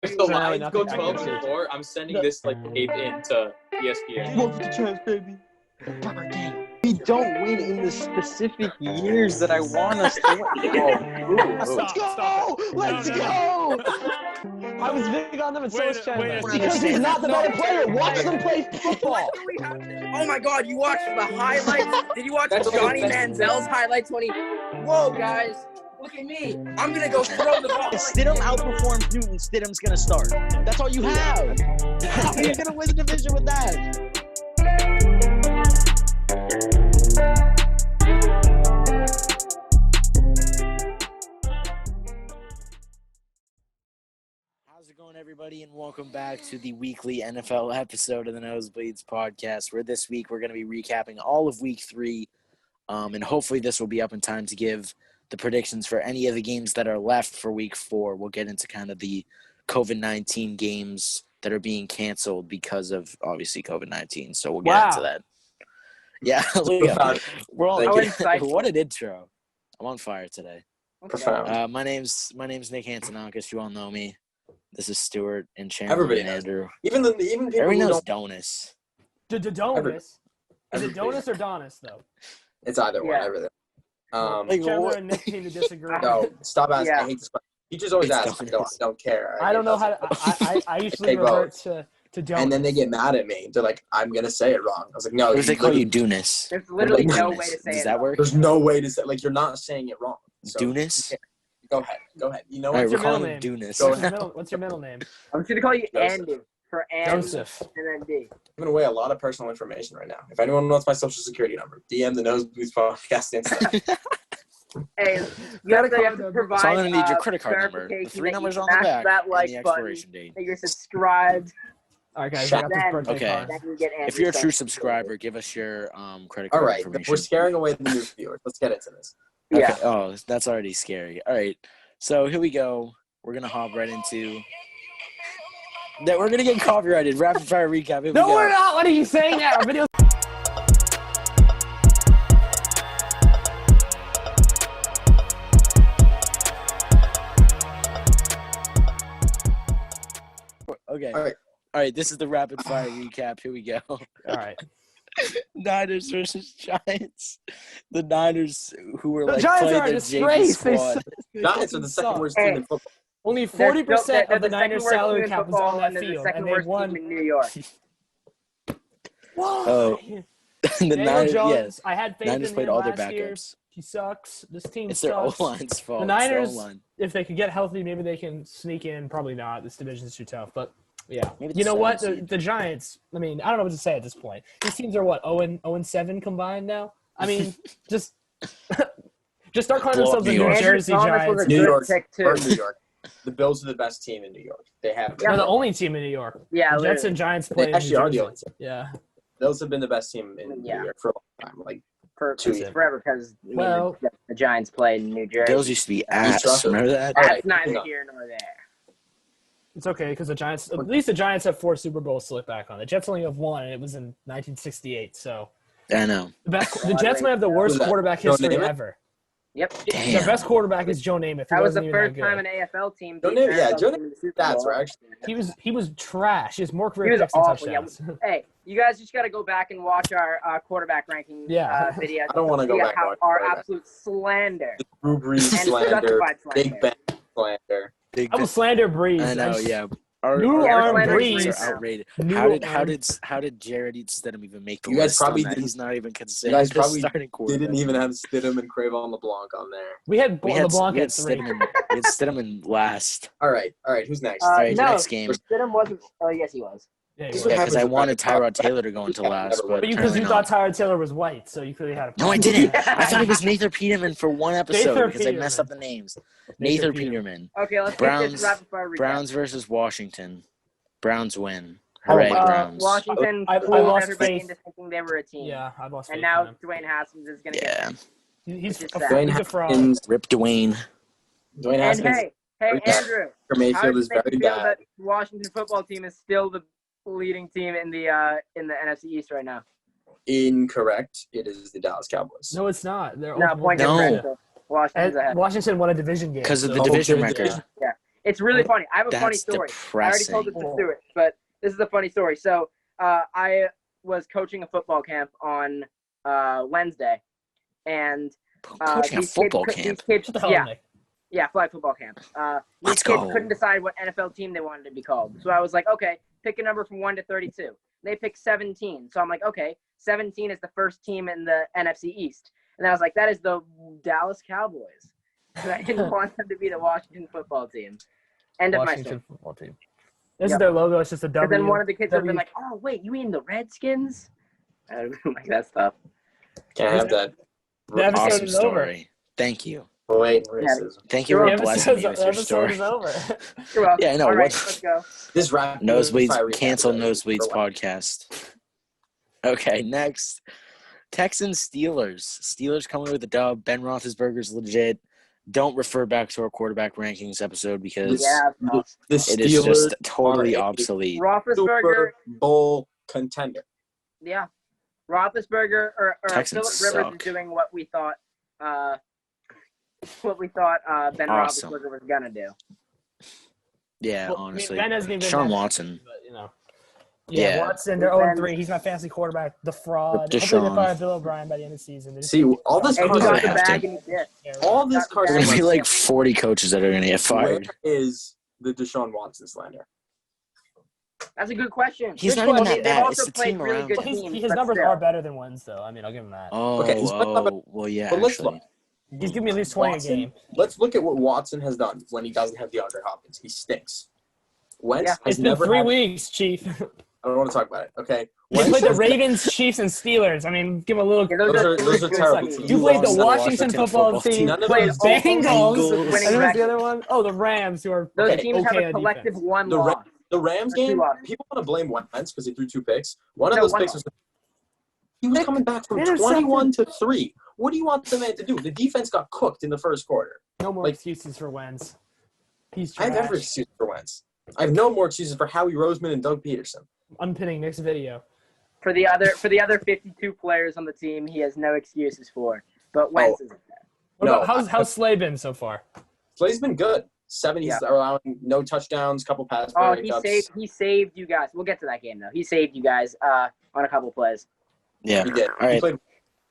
If the Lions go 12-4, I'm sending this like tape in to ESPN. One for the chance, baby. We don't win in the specific years that I want us to win. Let's go! I was big on them and so was Chandler. Because he's not the better player. Watch them play football. Oh my God! You watched the highlights? Did you watch Johnny Manziel's highlights when he? Whoa, guys! Look at me! I'm gonna go throw the ball. If Stidham outperforms Newton, Stidham's gonna start. That's all you have. How are you gonna win the division with that? How's it going, everybody, and welcome back to the weekly NFL episode of the Nosebleeds podcast, where this week we're going to be recapping all of Week 3, and hopefully this will be up in time to give the predictions for any of the games that are left for Week 4. We'll get into kind of the COVID-19 games that are being canceled because of, obviously, COVID-19, so we'll get into that. Yeah, we're all what an intro. I'm on fire today. Profound. My name's Nick Hansenakis. You all know me. This is Stuart and Chandler and Andrew. Even people everyone knows don't. DONIS. DONIS. Is it DONIS or DONIS though? It's either one. Everything. Chandler and Nick seem to disagree. No, stop asking. I hate this question. You just always ask. I don't care. I don't know how to. I usually revert to DONIS. And then they get mad at me. They're like, "I'm gonna say it wrong." I was like, "No." What if they call you DONIS? There's literally no way to say it. Does that work? There's no way to say. Like, you're not saying it wrong. So DONIS. Go ahead. You know what? what? We're calling him DONIS. What's your middle name? I'm just gonna call you Andy for Andy. Joseph. And then D. I'm giving away a lot of personal information right now. If anyone wants my social security number, DM the Nosebleeds podcast Instagram. Hey, you have to provide. So I'm gonna need your credit card number. The 3 numbers on the back that like and the expiration date. That you're subscribed. All right, guys. I got this birthday Okay. card. If you're a true subscriber, give us your credit card information. All right, we're scaring away the new viewers. Let's get into this. Okay. Yeah. Oh, that's already scary. All right. So here we go. We're gonna hop right into that. We're gonna get copyrighted. Rapid fire recap. Here No, we go. we're not. What are you saying now? Our videos. Okay. All right. This is the rapid fire recap. Here we go. All right. Niners versus Giants. The Niners, who were The Giants are a playing the JV disgrace. squad. Giants are the second worst team in football. Only 40% of the Niners' salary team in cap was on that and they're field, the second and they worst won. team in New York. Oh, the Daniel Niners. Jones, Yes. I had faith Niners in played him all their last year. backups. He sucks. This team It's their sucks. O-line's fault. The Niners, It's their O-line. if they could get healthy, maybe they can sneak in. Probably not. This division's too tough. But, yeah. Maybe the You know what? seventh seed. The Giants, I mean, I don't know what to say at this point. These teams are, what, 0-7 combined now? I mean, just start calling Blow up themselves the New New York. Jersey Thomas was Giants. a New good York. pick, too. Or New York. The Bills are the best team in New York. They have. They're the only team in New York. Yeah, The Jets and Giants play They in actually New are the Jersey. only team. Yeah. Bills have been the best team in Yeah. New York for a long time. Like, forever because Well, the Giants play in New Jersey. Bills used to be ass. Remember that? All That's right, neither no. here nor there. It's okay because at least the Giants have 4 Super Bowls to look back on. The Jets only have 1, and it was in 1968. So I know. the Jets might have the worst quarterback Joe history Namath? ever. Yep. Damn. Their best quarterback is Joe Namath. That was the wasn't even first that time good. an AFL team Joe beat Namath- yeah, NFL Joe team in the Super Stats Bowl. were actually. He was trash. He has more He career was picks and awful. Yeah. touchdowns. Hey, you guys just got to go back and watch our quarterback ranking Yeah. video. I don't wanna go See back and how watch our quarterback. absolute slander. Drew Brees And slander. justified slander. Big Ben slander. Big I will slander Breeze. I know. Yeah. Our Noodle arm rankings Breeze. are outrageous. Noodle How did Jared Stidham even make the You guys list? probably on that? didn't- He's not even considered. You guys the probably starting quarterback. didn't even have Stidham and Crayvon LeBlanc on there. We had We had LeBlanc at 3. Stidham in last. All right. Who's next? All right, No, next game. Stidham wasn't. Oh, yes, he was. Yeah, This he is was. what Because I happens wanted with Tyrod Taylor to go into last, but But because apparently you not. thought Tyler Taylor was white, so you clearly had a No, I problem. didn't. I thought it was Nathan Peterman for one episode Nathan because I messed Peterman. up the names. Nathan Nathan Peterman. Peterman. Okay, let's get Browns- this rapid fire recap. Browns versus Washington. Browns win. Oh, Hooray, wow. Browns. Washington I fooled lost everybody faith. into thinking they were a team. Yeah, I lost faith And in now him. Dwayne Haskins is going to Yeah. He's Which is a, sad. Dwayne he's a fraud. Haskins. Rip Dwayne. Dwayne And Haskins. hey, very bad. Andrew, Baker how Mayfield does is it make very you feel bad. that Washington football team is still the leading team in the NFC East right now? Incorrect. It is the Dallas Cowboys. No, it's not. They're No, all- point No. differential. Washington's And ahead. Washington won a division game. Because of the so- division the record. division. It's really funny. I have a funny That's story. I already told it to Stuart, but this is a funny story. So I was coaching a football camp on Wednesday, and Coaching a football camp? These kids, Shut the hell up, Nick. yeah, flag football camp. Let's These kids go. couldn't decide what NFL team they wanted to be called. So I was like, okay, pick a number from 1 to 32. They picked 17. So I'm like, okay, 17 is the first team in the NFC East. And I was like, that is the Dallas Cowboys. And I didn't want them to be the Washington football team. End of my story. Washington football team. This is their logo. It's just a W. But then one of the kids would have been W. like, oh, wait, you mean the Redskins? I would have been like, that's tough. Can't have that. The episode Awesome is over. story. Thank you. Wait, racism. Thank you You're for The blessing me episode with your story. is over. You're welcome. Yeah, I know. All right, What- let's go. This rap. Nosebleeds, cancel Nosebleeds podcast. Okay, next. Texans, Steelers. Steelers coming with a dub. Ben Roethlisberger's legit. Don't refer back to our quarterback rankings episode because Yeah, The it is just Steelers totally are a obsolete. Roethlisberger, Super Bowl contender. yeah. Roethlisberger or Texans Philip Rivers suck. is doing what we thought Ben Awesome. Roethlisberger was gonna do. Yeah, Well, honestly. Ben hasn't even been Sean that Watson. But, you know. Yeah. Yeah, Watson, they're 0-3. He's my fantasy quarterback. The fraud. Hopefully Deshaun. they fire Bill O'Brien by the end of the season. They're just See, gonna get all this And he Carson got the have to. bag and he did. fired. All this Got the Carson bag. There's going to be Wentz. like 40 coaches that are going to get Where fired. is the Deshaun Watson slander? That's a good question. He's Good not even question. that They've bad. also It's the played team really around good him. Well, teams, his but numbers still. are better than Wentz, though. I mean, I'll give him that. Oh, Okay, he's playing better. well, yeah, But let's actually. look. He's giving me at least 20 a Watson, game. let's look at what Watson has done when he doesn't have DeAndre Hopkins. He stinks. Wentz Yeah. has It's been never 3 had, weeks, Chief. I don't want to talk about it. Okay. You Wentz played the has- Ravens, Chiefs, and Steelers. I mean, give him a little. Yeah, Those are really terrible good teams. You played the lost to Washington football team. None of Played those all Bengals. Bengals. And winning who's the record. other one? Oh, the Rams, who are Those Okay, teams have okay a on collective defense. one The loss. The Rams Or two game, losses. people want to blame Wentz because he threw 2 picks. One of No, those one picks was he was coming back from Intercepted. 21 to 3. What do you want the man to do? The defense got cooked in the first quarter. No more Like- excuses for Wentz. He's I have trash. every excuse for Wentz. I have no more excuses for Howie Roseman and Doug Peterson. Unpinning Nick's video. For the other 52 players on the team, he has no excuses for. But Wentz isn't that. What No, about how's Slay been so far? Slay's been good. 70s Yeah. allowing no touchdowns, couple pass Oh, breakups. he saved you guys. We'll get to that game though. He saved you guys on a couple plays. Yeah. He did. All He right. played a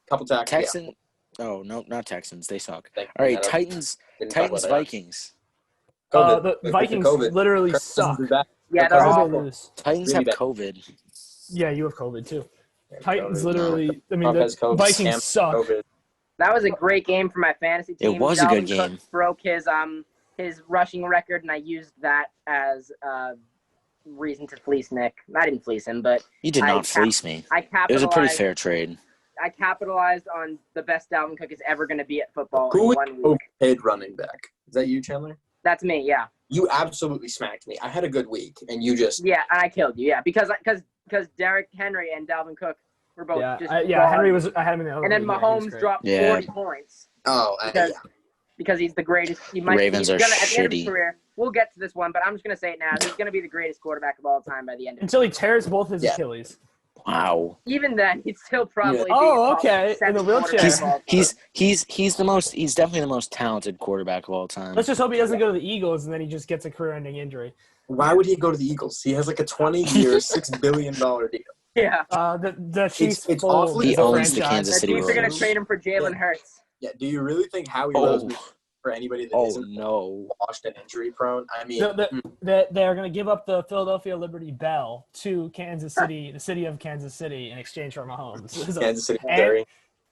couple tackles. Texan. Oh, no, not Texans. They suck. Yeah. All right, I don't- Titans, didn't talk Titans, about that. Vikings. COVID. The With Vikings COVID. literally Kirk suck. Cousins is back. Yeah, Kirk they're Cousins- How awful. they lose? Titans Really have bad. COVID. Yeah, you have COVID too. Titans COVID. literally. I mean, Trump the has COVID. Vikings Cam suck. COVID. That was a great game for my fantasy It team. was a good Dalvin Cook game. broke his rushing record, and I used that as reason to fleece Nick. I didn't fleece him, but You did I not fleece me. I It was a pretty capitalized. fair trade. I capitalized on the best Dalvin Cook is ever going to be at football Who in is 1 week. overpaid running back? Is that you, Chandler? That's me. Yeah, You absolutely smacked me. I had a good week, and you just yeah, and I killed you. Yeah, because Derrick Henry and Dalvin Cook were both Yeah, just Henry was. I had him in the other. and then league, yeah, he was Mahomes great. dropped Yeah. 40 points because yeah. because he's the greatest. He might. Ravens he's are gonna, at the end of his shitty. career, we'll get to this one, but I'm just gonna say it now. He's gonna be the greatest quarterback of all time by the end of. Until he tears both his Yeah. Achilles. Wow. Even then, he'd still probably. Yeah. Be Oh, top okay, in the seven wheelchair. quarterback of all time. He's definitely the most talented quarterback of all time. Let's just hope he doesn't go to the Eagles and then he just gets a career-ending injury. Why would he go to the Eagles? He has like a 20-year, $6 billion deal. Yeah. The Chiefs. it's fold awfully- as a He owns the franchise. Kansas The City Chiefs are gonna Royals. trade him for Jalen Yeah. Hurts. Yeah. Do you really think Howie Oh, Roseman for anybody that oh isn't no. washed and injury prone? I mean, They're going to give up the Philadelphia Liberty Bell to Kansas City, the city of Kansas City, in exchange for Mahomes. So Kansas City, and- Missouri.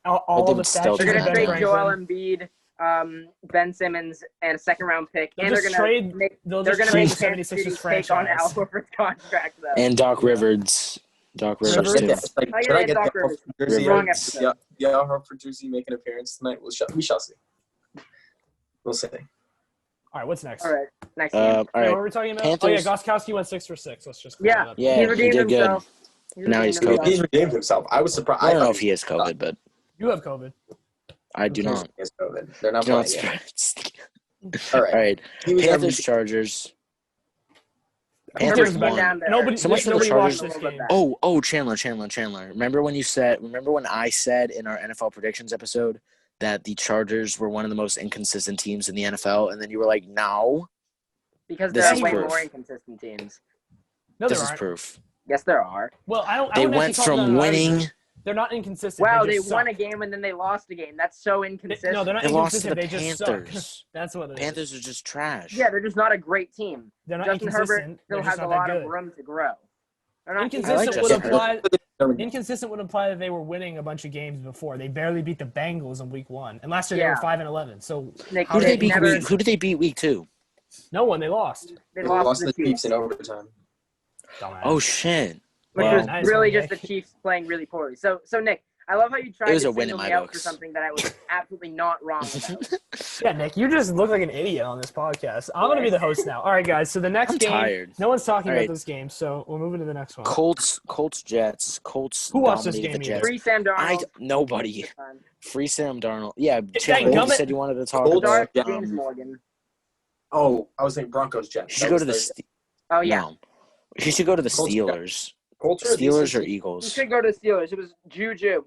all But they the would still statues They're do of gonna that. Ben trade Franklin. Joel Embiid, Ben Simmons, and a second-round pick, They'll and they're just gonna trade- make. they'll They're just gonna make trade the Kansas 76ers City take on Al franchise. Horford's contract though. And Doc Rivers. Doc Rivers Rivers? too. It's like, Oh, should yeah, I get Doc the Rivers. Horford jersey? Wrong or episode. the Al Horford jersey make an appearance tonight? We shall see. We'll see. All right, what's next? All right, next game. All What right. were we talking about? Panthers. Oh, yeah, Goskowski went 6 for 6. Let's just clear Yeah. that up. Yeah, He he redeemed did good. himself. Now he's redeemed COVID. He's himself. redeemed himself. I was surprised. I don't know thought if he has COVID, but You have COVID. I do not. He has COVID. They're not Do not playing yet. spread. All All right. right. He was Panthers, Chargers. Panthers Panthers won. down there. Nobody, So much for the nobody Chargers. watched this game. Oh, Chandler. Remember when I said in our NFL predictions episode that the Chargers were one of the most inconsistent teams in the NFL, and then you were like, no. Because This there is are way proof. more inconsistent teams. No, there This is aren't. proof. Yes, there are. Well, I don't. I They wouldn't went actually call them from outliers. winning. They're not inconsistent. Wow, they they just won a suck. game and then they lost a game. That's so inconsistent. No, they're not They lost to inconsistent. the They just suck. Panthers. That's what it is. Panthers are just trash. Yeah, they're just not a great team. They're not Justin Herbert inconsistent. still They're has just a not lot that of good. room to grow. They're not Inconsistent I like would Justin imply. Herbert. Inconsistent would imply that they were winning a bunch of games before. They barely beat the Bengals in Week 1, and last year they were Yeah. 5-11. So Nick, how Who did they beat? never- Who did they beat week 2? no one. They lost. They They lost lost to the the Chiefs Chiefs, in overtime. Dumbass. Oh shit! which Well, was nice really one, just the Nick. Chiefs playing really poorly. So Nick, I love how you tried It was to a win in single my me out for books. something that I was absolutely not wrong about. Yeah, Nick, you just look like an idiot on this podcast. I'm going to be the host now. All right, guys. So the next I'm game, tired. no one's talking All about right. this game, so we're moving to the next one. Colts, Jets, Colts. Who watched this dominated game the either? Jets. Free Sam Darnold. Nobody. Free Sam Darnold. Yeah, Hey, Chandler, you gummit. said you wanted to talk Colts about. Start James Morgan. Oh, I was thinking Broncos Jets. You should go to the. Oh yeah, No, you should go to the Colts, Steelers. Colts are a Steelers decent or team. you Eagles? should go to the Steelers. It was Juju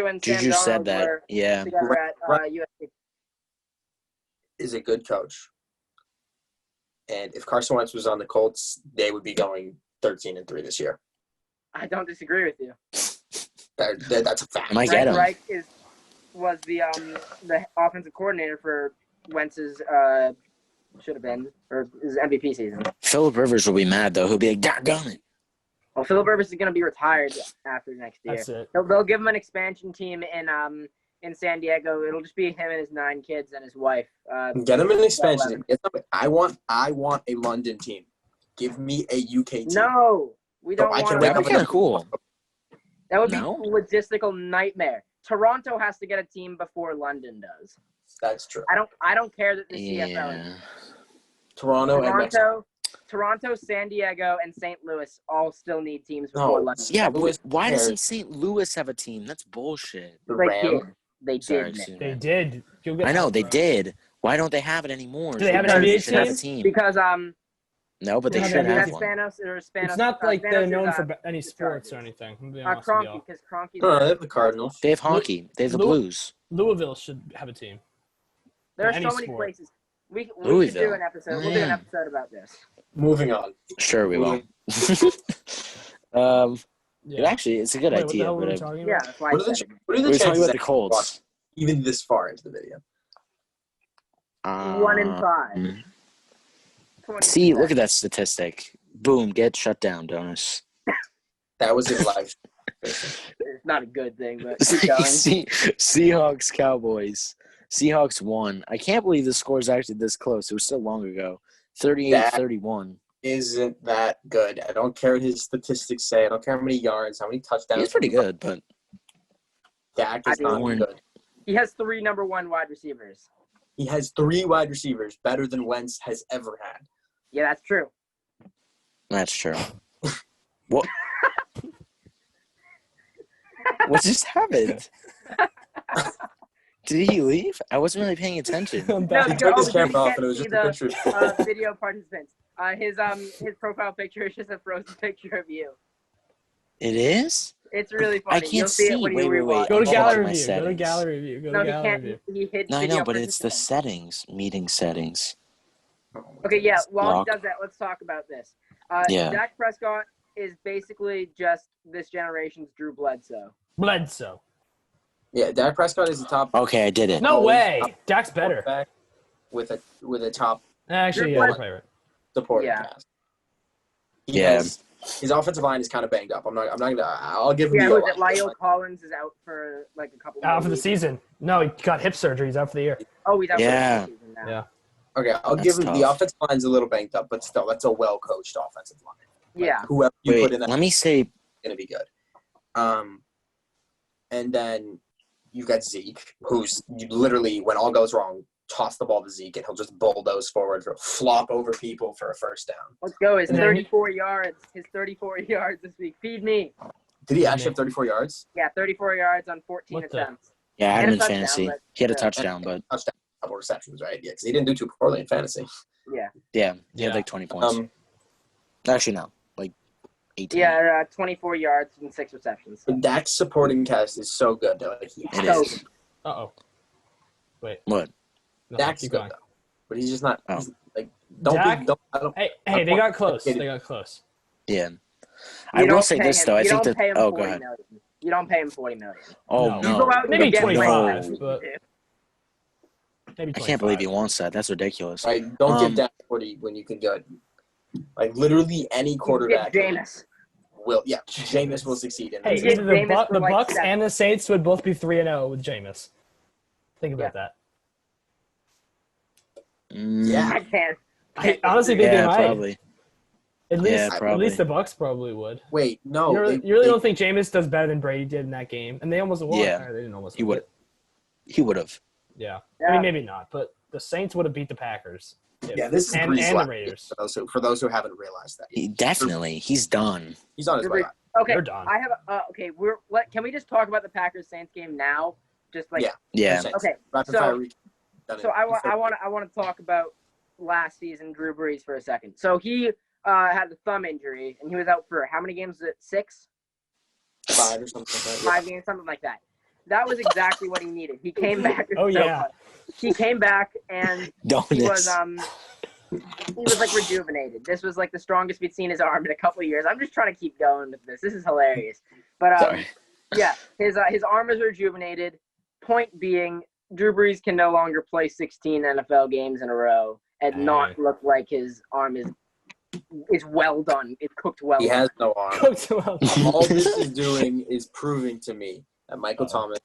and Sam Juju Darnold said that. were Yeah. together at USC. Is a good coach. And if Carson Wentz was on the Colts, they would be going 13-3 this year. I don't disagree with you. That's a fact. I might get Frank him. Reich was the offensive coordinator for Wentz's should have been or his MVP season. Philip Rivers will be mad though. He'll be like, "Doggone it!" Well, Philip Rivers is going to be retired after next year. That's it. They'll give him an expansion team in San Diego. It'll just be him and his 9 kids and his wife. Get them an expansion. 11. Get them, I want a London team. Give me a UK team. No, we don't I want can to. wake That'd up be kind of cool. That would be No? a logistical nightmare. Toronto has to get a team before London does. That's true. I don't care that the CFL. Yeah. Toronto and Mexico. Toronto, San Diego, and St. Louis all still need teams before No. London. Yeah, Louis why cares. doesn't St. Louis have a team? That's bullshit. The They Rams. did. They Sorry, did. Nick. Sue. They did. You'll get I know that, they bro. did. Why don't they have it anymore? Do they have an Because NBA they should have a team? team. Because No, but they They should have have an one. Spanos. It's not like Spanos they're is, known for any the sports or Chargers. anything. I'm being honest with Kroenke, y'all. because Kroenke's No, they have the Cardinals. They have hockey. They have the Lou- Blues. Louisville should have a team. There are any so many sport. places. We should do Louisville. an episode. We'll do an Yeah. episode about this. Moving on. Sure, we will. Yeah. Actually, it's a good Wait, what the idea. hell were we But talking Yeah, about? that's why I What are the, said it. what are the we're talking chances about the that Colts. even this far into the video? 1 in 5. 20%. See, look at that statistic. Boom, get shut down, Donis. That was in live. It's not a good thing, but keep going. Seahawks, Cowboys. Seahawks won. I can't believe the score is actually this close. It was so long ago. 38-31. Isn't that good? I don't care what his statistics say. I don't care how many yards, how many touchdowns. He's pretty good, but Dak is I not mean- good. He has 3 number 1 wide receivers. He has 3 wide receivers better than Wentz has ever had. Yeah, that's true. that's true. What? What just happened? Did he leave? I wasn't really paying attention. I'm No, back. He took his you camera off can't and it was see just a picture. the video participants. His profile picture is just a frozen picture of you. It is? It's really funny. I can't You'll see see. it when Wait, you wait, rewatch. wait. Go to I'm gallery checking my review. Go to settings. gallery review. Go No, to he gallery can't. review. He hid No, I video know, but it's the participants. settings. Meeting settings. Okay, yeah. While Lock. he does that, let's talk about this. Yeah. Dak Prescott is basically just this generation's Drew Bledsoe. Bledsoe. Yeah, Dak Prescott is the top Okay, I did it. No way. Dak's better. quarterback with a top Actually, Drew yeah, Bledsoe- you're right. supporting Yeah. cast. He Yeah. has- his offensive line is kind of banged up. I'm not gonna. I'll give him Yeah, the who's it? O-line. Lyle Collins is out for like a couple. Out more for the weeks. season. No, he got hip surgery. He's out for the year. Oh, he's out Yeah. for the season now. Yeah. Okay, I'll That's give him the tough. offensive line's a little banged up, but still, that's a well coached offensive line. Like, Yeah. whoever you Wait, put in that let me say is gonna be good. And then you've got Zeke, who's you literally, when all goes wrong, toss the ball to Zeke, and he'll just bulldoze forward, flop over people for a first down. Let's go. His And then 34 yards. His 34 yards this week. Feed me. Did he actually have 34 yards? Yeah, 34 yards on 14 What the- attempts. yeah, I had And him a in touchdown, fantasy. but- He had a yeah. touchdown, but Touchdown, couple receptions, right? Yeah, because he didn't do too poorly in fantasy. Yeah. yeah, he had Yeah. like 20 points. Actually, no, like 18. Yeah, 24 yards and 6 receptions. But Dak's supporting cast is so good. Though. Like, he It has is. to. Uh-oh. Wait. What? No, Dak's keep good going. though, but he's just not. Oh. He's, like Dak? I don't, Hey, they got close. They got close. Yeah. I will say this, though. I think that. Oh, go ahead. You don't pay him $40 million. Oh, No. You go no. out and Maybe get 25, Brady. but maybe 25. I can't believe he wants that. That's ridiculous. Like, don't give Dak 40 when you can get, like, literally any quarterback. Jameis. Jameis will succeed in Hey, this. either the Bucks and the Saints would both be 3-0 with Jameis. Think about that. Yeah. I can't. I honestly think they might. Probably. At probably. least the Bucks probably would. Wait, no. You really don't think Jameis does better than Brady did in that game? And they almost won. Yeah. Or they didn't almost He win. would. He would have. Yeah. I mean, maybe not, but the Saints would have beat the Packers. Yeah, this is and the Raiders. For those who haven't realized that. Definitely. He's done. He's on his way. Okay, They're done. I have okay. Can we just talk about the Packers Saints game now? Just like Yeah. Okay. Rapid fire So I want to talk about last season Drew Brees for a second. So he had the thumb injury and he was out for how many games? Was it 6? 5 or something like that. 5 games, something like that. That was exactly what he needed. He came back. He came back and he was like rejuvenated. This was like the strongest we'd seen his arm in a couple of years. I'm just trying to keep going with this. This is hilarious. But Sorry. yeah, his arm is rejuvenated. Point being, Drew Brees can no longer play 16 NFL games in a row and not look like his arm is well done. It's cooked well. He has no arm. Cooked well. All this is doing is proving to me that Michael Thomas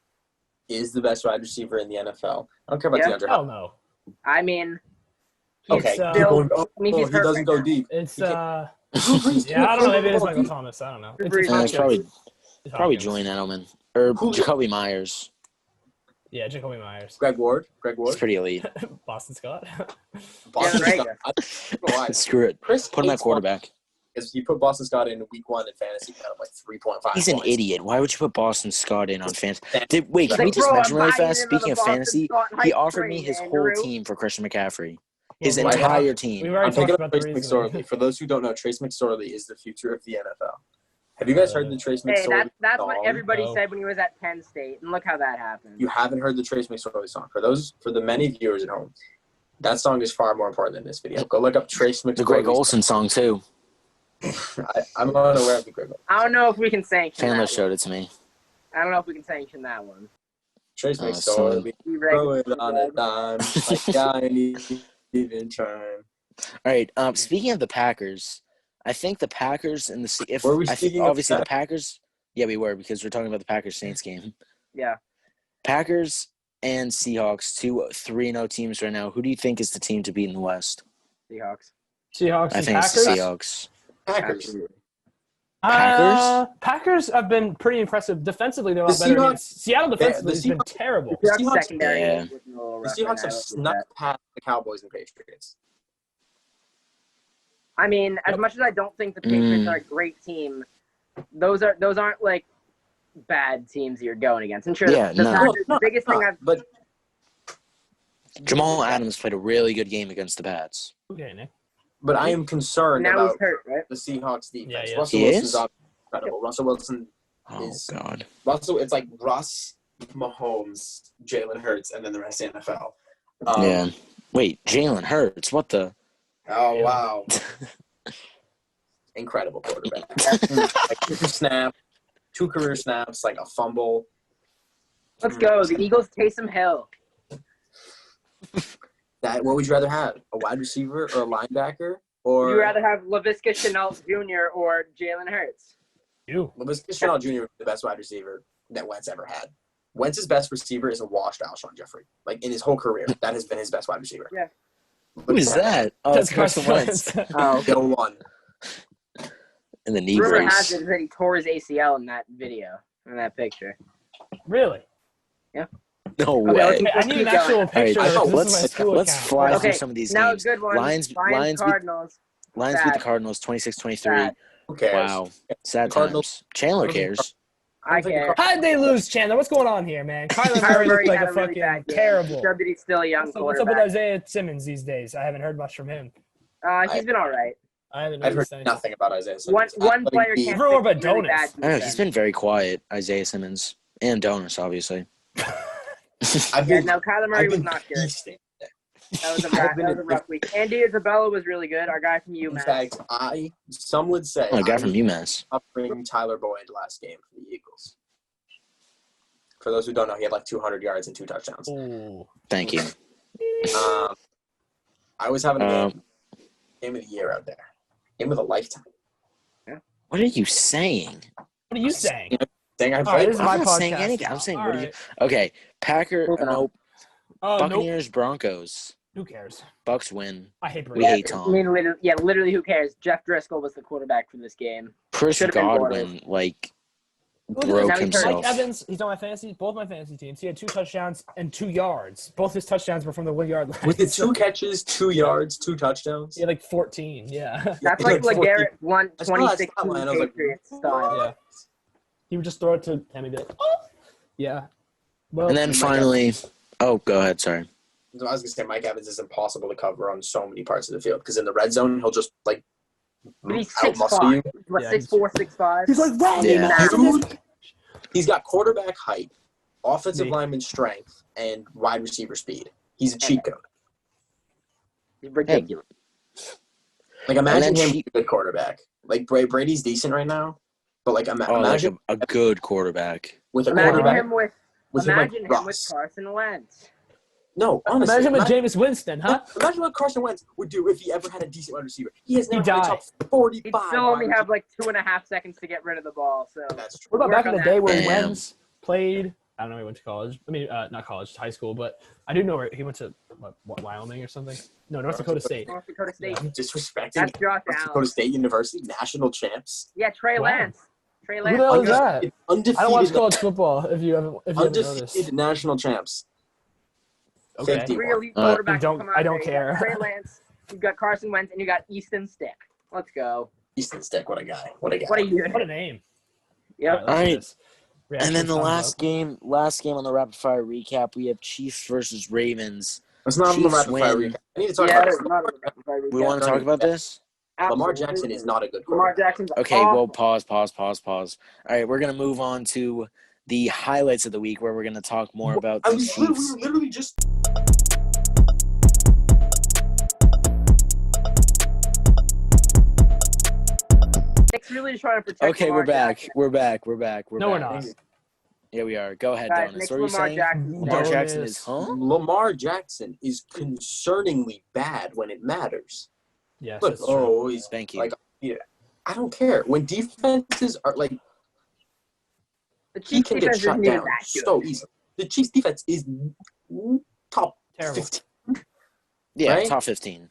is the best wide receiver in the NFL. I don't care about DeAndre. Hell no. I mean, okay. He's he doesn't go deep. It's yeah, I don't know. Maybe it's Michael Thomas. I don't know. It's probably Julian Edelman or Jacoby Myers. Yeah, Jacoby Myers. Greg Ward. He's pretty elite. Boston Scott. Boston Scott. I don't know why. Screw it. Put him at quarterback. Because you put Boston Scott in week 1 in fantasy, he got him like 3.5 He's an points. idiot. Why would you put Boston Scott in on fantasy? Wait, can we just mention really fast? Speaking of fantasy, he offered me his whole team for Christian McCaffrey. His entire team. We've already talked about Trace McSorley. For those who don't know, Trace McSorley is the future of the NFL. Have you guys heard the Trace McSorley Hey, that's song? what everybody said when he was at Penn State, and look how that happened. You haven't heard the Trace McSorley song. For the many viewers at home, that song is far more important than this video. Go look up Trace McSorley. The Greg Olsen song, too. I'm unaware of the Greg Olsen. I don't know if we can sanction Chandler that showed it to me. I don't know if we can sanction that one. Trace McSorley. Throw it on a dime. Like I need even time. All right. Speaking of the Packers, I think the Packers and the Were we speaking obviously of the Packers. Yeah, we were because we're talking about the Packers Saints game. Yeah. Packers and Seahawks, 2 3-0 teams right now. Who do you think is the team to beat in the West? Seahawks. Seahawks I and think Packers? it's the Seahawks. Packers. Packers have been pretty impressive defensively. They're a lot better. I mean, Seattle defensively has been terrible. The Seahawks secondary. Yeah. The Seahawks have snuck past the Cowboys and Patriots. I mean, as much as I don't think the Patriots are a great team, those aren't like bad teams you're going against. And sure, the biggest thing but Jamal Adams played a really good game against the Pats. Okay, Nick. But I am concerned now about he's hurt, right? the Seahawks defense. Yeah. Russell Wilson's incredible. Russell Wilson is God. It's like Russ, Mahomes, Jalen Hurts, and then the rest of the NFL. Yeah. Wait, Jalen Hurts. What the? Oh wow! Incredible quarterback. Like 2 career snaps, like a fumble. Let's go. The Eagles, Taysom Hill. What would you rather have? A wide receiver or a linebacker? Or Would you rather have Laviska Shenault Jr. or Jalen Hurts? Laviska Shenault Jr. was the best wide receiver that Wentz ever had. Wentz's best receiver is a washed Alshon Jeffrey. Like in his whole career, that has been his best wide receiver. Yeah. Who is that? Oh, it's Carson Wentz. Oh, No one. In the knee rumor has brace. it that he tore his ACL in that video, in that picture. Really? Yeah. No way. Okay, I need an actual picture. All right, This is my school let's account. fly Okay, through some of these now games. a good one. Lions Cardinals. beat the Cardinals 26-23. Sad. Who cares? Wow. Sad Cardinals- times. Chandler cares. I care. How did they lose, Chandler? What's going on here, man? Kyler Murray looked like had a really fucking bad game. terrible. Showed that he's still a young What's up with quarterback. Isaiah Simmons these days? I haven't heard much from him. He's been all right. I haven't I've heard noticed anything. nothing about Isaiah Simmons. One player He- can't Everyone fix but really DONIS. bad I don't know. He's defense. been very quiet, Isaiah Simmons. And Donis, obviously. I've Yeah, been, no, Kyler Murray I've was been not good. feasting. That was a rough week. Andy Isabella was really good. Our guy from UMass. In fact, some would say Oh, a guy from UMass. Upping Tyler Boyd last game for the Eagles. For those who don't know, he had like 200 yards and 2 touchdowns. Ooh. Thank you. I was having a game of the year out there. Game of a lifetime. What are you saying? What are you saying? Saying I All right, played. this is my I'm not saying podcast. anything. I'm saying, All what are you? right. Okay, nope. Nope. Buccaneers, Broncos. Who cares? Bucks win. I hate We Brady. hate Tom. Literally, who cares? Jeff Driscoll was the quarterback for this game. Chris Should've been Godwin, Look at broke this. himself. Mike Evans, he's on both my fantasy teams. He had 2 touchdowns and 2 yards. Both his touchdowns were from the 1-yard line. With it 2 catches, 2 yards, 2 touchdowns. He had like 14. Yeah. That's like LeGarrette Blunt, I saw that 26 stat line, I was like, Patriots style. Yeah. He would just throw it to him and be like, oh. Yeah. Well, And then finally, go ahead. Sorry. I was gonna say Mike Evans is impossible to cover on so many parts of the field because in the red zone he'll just like But he's outmuscle you. 6'5". What, Yeah, 6'4", 6'5"? he's like, Randy, Yeah. man. He's got quarterback height, offensive Me. lineman strength, and wide receiver speed. He's a cheat code. He's ridiculous. Like imagine then him being a good quarterback. Like Brady's decent right now, but like imagine Like a good quarterback. with a Imagine quarterback him with like Russ. Russ. Carson Wentz. No, honestly, Imagine with Jameis Winston, huh? Imagine what Carson Wentz would do if he ever had a decent wide receiver. He has now He'd had a die. top He'd 45. still only wide have like 2.5 seconds to get rid of the ball. So That's true. What about Work back in on the that. day where Damn. Wentz played? I don't know. He went to college. I mean, not college, high school. But I do know where he went to. What, Wyoming or something? No, North Dakota State. North Dakota State. Yeah. Disrespecting That's Josh North Dakota Allen. State University, national champs. Yeah, Trey Wow. Lance. Trey Who Lance. the hell is that? Undefeated, I don't watch college football. If you haven't noticed. undefeated national champs. Okay. 51. Three elite Uh, quarterbacks I don't- come out I don't there. You got care. Trey Lance. You've got Carson Wentz, and you got Easton Stick. Let's go. Easton Stick, what a guy. What a guy. What a unit. What a name. Yep. let's do Alright. this. Reaction And then the thumbs last game on the rapid fire recap, we have Chiefs versus Ravens. Let's not on the Chiefs rapid fire win. recap. I need to talk Yeah, about it's this. not a rapid fire We recap. want to talk about this? Lamar Absolutely. Jackson is not a good Lamar quarterback. Jackson's Okay, awful. well, pause. All right, we're going to move on to the highlights of the week where we're going to talk more about the We Chiefs. were literally just. Nick's really trying to protect Okay, Lamar we're back. Jackson. We're back. No, we're back. not. Yeah, we are. Go ahead, Guys, Donis. Nick's What were you Lamar saying? Jackson. Lamar Donis. Jackson is, huh? Lamar Jackson is concerningly bad when it matters. Yes, Look, that's true. he's Thank you. like, yeah, I don't care. When defenses are like, The he Chiefs can defense get shut isn't even down that good. so easily. The Chiefs defense is top Terrible. 15. Yeah, right? top 15.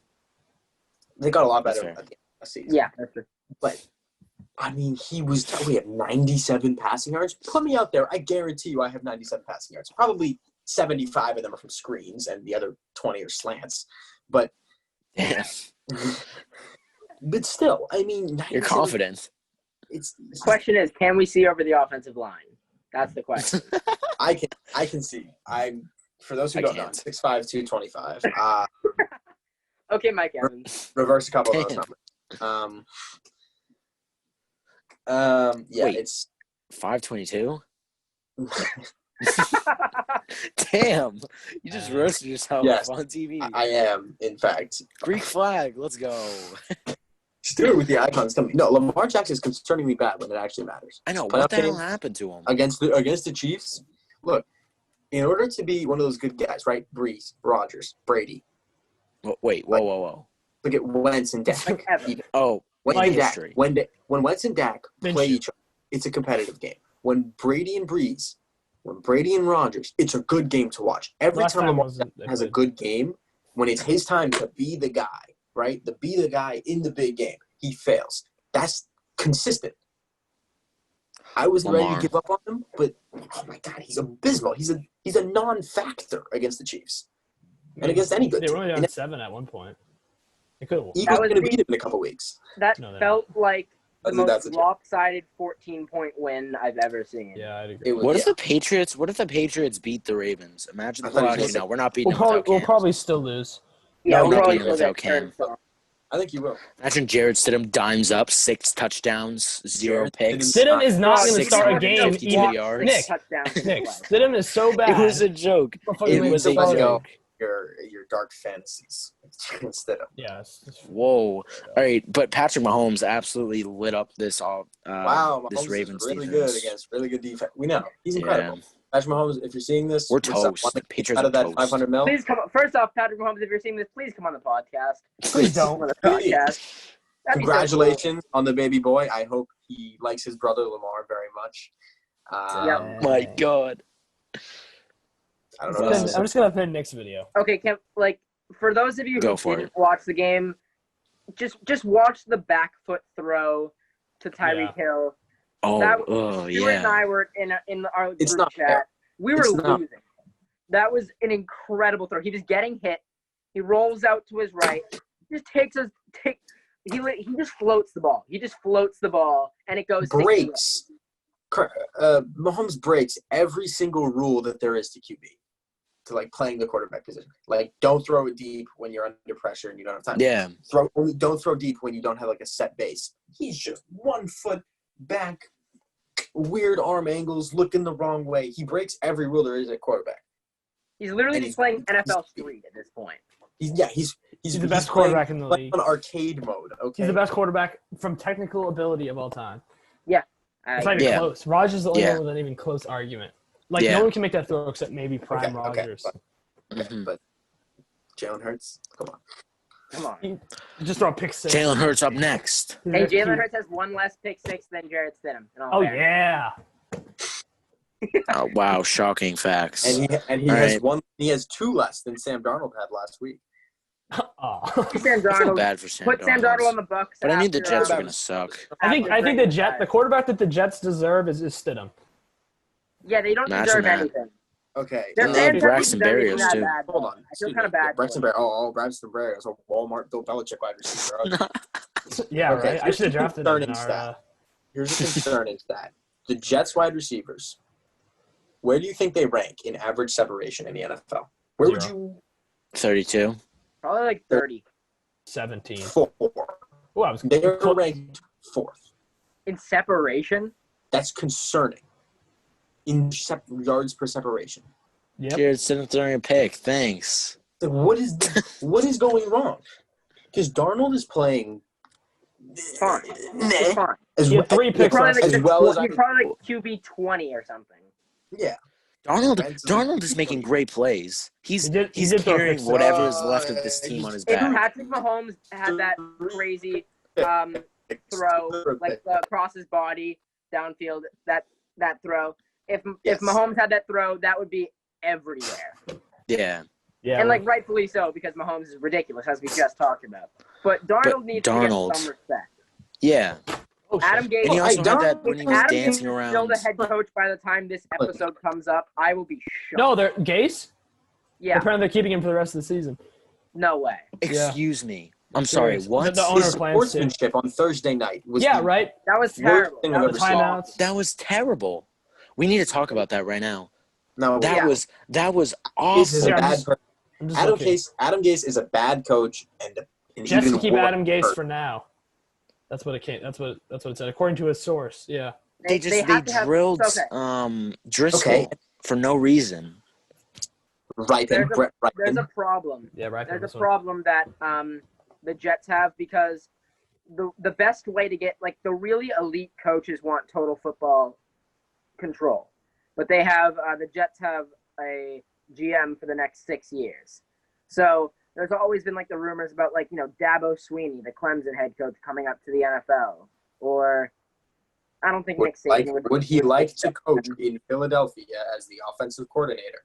They got a lot That's better fair. at the end of the season. Yeah, that's true. But, I mean, we have 97 passing yards. Put me out there. I guarantee you I have 97 passing yards. Probably 75 of them are from screens and the other 20 are slants. But Yeah. but still, I mean, 97, You're confident. It's The question is, can we see over the offensive line? That's the question. I can see. For those who I don't know, can't. 6'5", 225. Okay, Mike Evans. Reverse a couple of those Damn. numbers. Yeah, Wait. it's 522? Damn. You just roasted yourself Yes. on TV. I am, in fact. Greek flag. Let's go. Just do it with the icons coming. No, Lamar Jackson is concerningly bad when it actually matters. I know. Playoff What the hell game happened to him? against the Chiefs. Look, in order to be one of those good guys, right? Breeze, Rodgers, Brady. Wait. Whoa. Look at Wentz and Dak. Evans. Oh, Wentz my and Dak. history. When Wentz and Dak play Minshew. each other, it's a competitive game. When Brady and Breeze, when Brady and Rodgers, it's a good game to watch. Every Last time time Lamar wasn't Jackson has a good. good game, when it's his time to be the guy, right? To be the guy in the big game, he fails. That's consistent. I wasn't ready Lamar. to give up on him, but oh my God, he's abysmal. He's a non-factor against the Chiefs and against any good They were team. only And down 7 at one point. They could have won. Eagles That was going to the- beat him in a couple weeks. That No, they're felt like the I think that's most a joke. lopsided 14-point win I've ever seen. Yeah, I'd agree. It was, What if yeah. the Patriots beat the Ravens? Imagine I the thought he was actually gonna say- no, we're not beating We'll them without probably, we'll Cam. probably still lose. Yeah, No, we'll we're not probably beating still without get Cam. turned, so. I think you will. Imagine Jared Stidham dimes up 6 touchdowns, 0 Jared picks. Stidham is not No, going to Six start a hundred game. fifty Even, yards. Nick, Touchdowns in Nick, play. Stidham is so bad. It was a joke. He'll fucking It make was the a starter. joke. your dark fantasies instead of. Yeah. Whoa. All right, but Patrick Mahomes absolutely lit up this Wow, this Mahomes Ravens is really defense. good against really good defense. We know he's incredible. Yeah. Patrick Mahomes, if you're seeing this, We're what's up? toast. Want to The get Patriots out of are that toast. 500 mil. Please come. First off, Patrick Mahomes, if you're seeing this, please come on the podcast. Please don't. Come on the podcast. That'd be so Congratulations on the baby boy. I hope he likes his brother Lamar very much. Yep. My God. I don't know. What else to I'm say. just gonna pin Nick's video. cool. Okay, for those of you Go who for didn't it. watch the game, just watch the back foot throw to Tyreek Hill. Stuart and I were in our It's group not chat. fair. We were It's not. losing. That was an incredible throw. He was getting hit. He rolls out to his right. He just floats the ball. He just floats the ball, and it goes Breaks. Mahomes breaks every single rule that there is to QB, to like playing the quarterback position. Like, don't throw it deep when you're under pressure and you don't have time. Yeah. Don't throw deep when you don't have like a set base. He's just 1 foot back, weird arm angles, looking the wrong way. He breaks every rule there is at quarterback. He's literally And just playing NFL Street at this point. He's the best quarterback in the league. On arcade mode. Okay. He's the best quarterback from technical ability of all time. It's not I, even close. Rogers is the only one with an even close argument. Like, no one can make that throw except maybe Prime Rogers. But Jalen Hurts, come on. Just throw a pick six. Jalen Hurts up next. Hey, Jalen Hurts has one less pick six than Jarrett Stidham. Oh, yeah. Oh, wow, shocking facts. And he has 2 less than Sam Darnold had last week. Oh. Sam I feel Darnold. bad for Sam Put Sam Darnold on the Bucks. But I mean, the after, Jets are gonna suck. I think the quarterback that the Jets deserve is Stidham. Yeah, they don't Imagine deserve that. anything. Okay. Their And they have fans Braxton haven't deserved Berrios, that too. bad. Hold on. I feel kind of bad. Braxton Berrios. Braxton Berrios. Walmart Bill Belichick wide receiver. Yeah, Okay, right. I should have drafted him in our. Here's a concerning stat. The Jets wide receivers, where do you think they rank in average separation in the NFL? Where would 0. you 32. Probably like 30. 17. 4? Oh, I was They're ranked 4th. In separation? That's concerning. In yards per separation. Yep. Jared Stidham throwing a pick. Thanks. So what is going wrong? Because Darnold is playing Fine. It's fine. as He had 3 picks Probably last like, as well as I you're probably like QB 20 or something. yeah. Darnold is making great plays. He's He did throw a carrying pick whatever is left of this team on his If back. Patrick Mahomes had that crazy throw, like across his body downfield, that throw. If Mahomes had that throw, that would be everywhere. Yeah. Yeah. And like rightfully so, because Mahomes is ridiculous, as we just talked about. But Darnold needs to get some respect. Yeah. Oh, shit. Adam Gase. And he also had that when he was Adam dancing Gase is around. still the head coach by the time this episode comes up. I will be shocked. No, they're Gase. Yeah. Apparently, they're keeping him for the rest of the season. No way. Excuse me. I'm sorry, what? The owner His plans to. sportsmanship on Thursday night was Right. That was worst terrible. thing That I've was ever seen. Timeouts. That was terrible. We need to talk about that right now. No, That was Gase is awesome. a bad person. I'm just Adam looking. Gase is a bad coach and an Jets even to keep worse Adam Gase person. for now. That's what it came. That's what it said, according to a source. Yeah. They have to have- drilled it's okay. Driscoll for no reason. Ripon. There's a problem. Yeah, right. There's a problem that the Jets have because the best way to get like the really elite coaches want total football control, but they have the Jets have a GM for the next 6 years. So there's always been like the rumors about like Dabo Swinney, the Clemson head coach, coming up to the NFL, or I don't think Nick Saban Would he like to coach in Philadelphia as the offensive coordinator?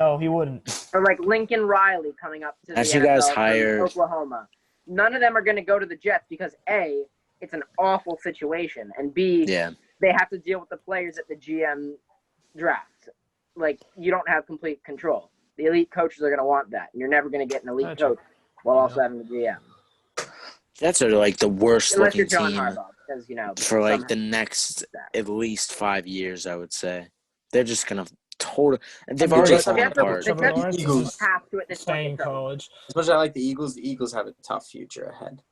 No, he wouldn't. or like Lincoln Riley coming up to the As NFL you guys from hired- Oklahoma. None of them are going to go to the Jets because A, it's an awful situation, and B, Yeah. they have to deal with the players at the GM draft. Like, you don't have complete control. The elite coaches are going to want that, and you're never going to get an elite Gotcha. coach while also having the GM. Jets are like the worst Unless looking you're John team Harbaugh, because, for like somehow- the next at least 5 years, I would say. They're just gonna they've already Jets- fallen They have to- apart. the Trevor Jets Lawrence Eagles have to at this staying in point. college. As much as I like the Eagles have a tough future ahead.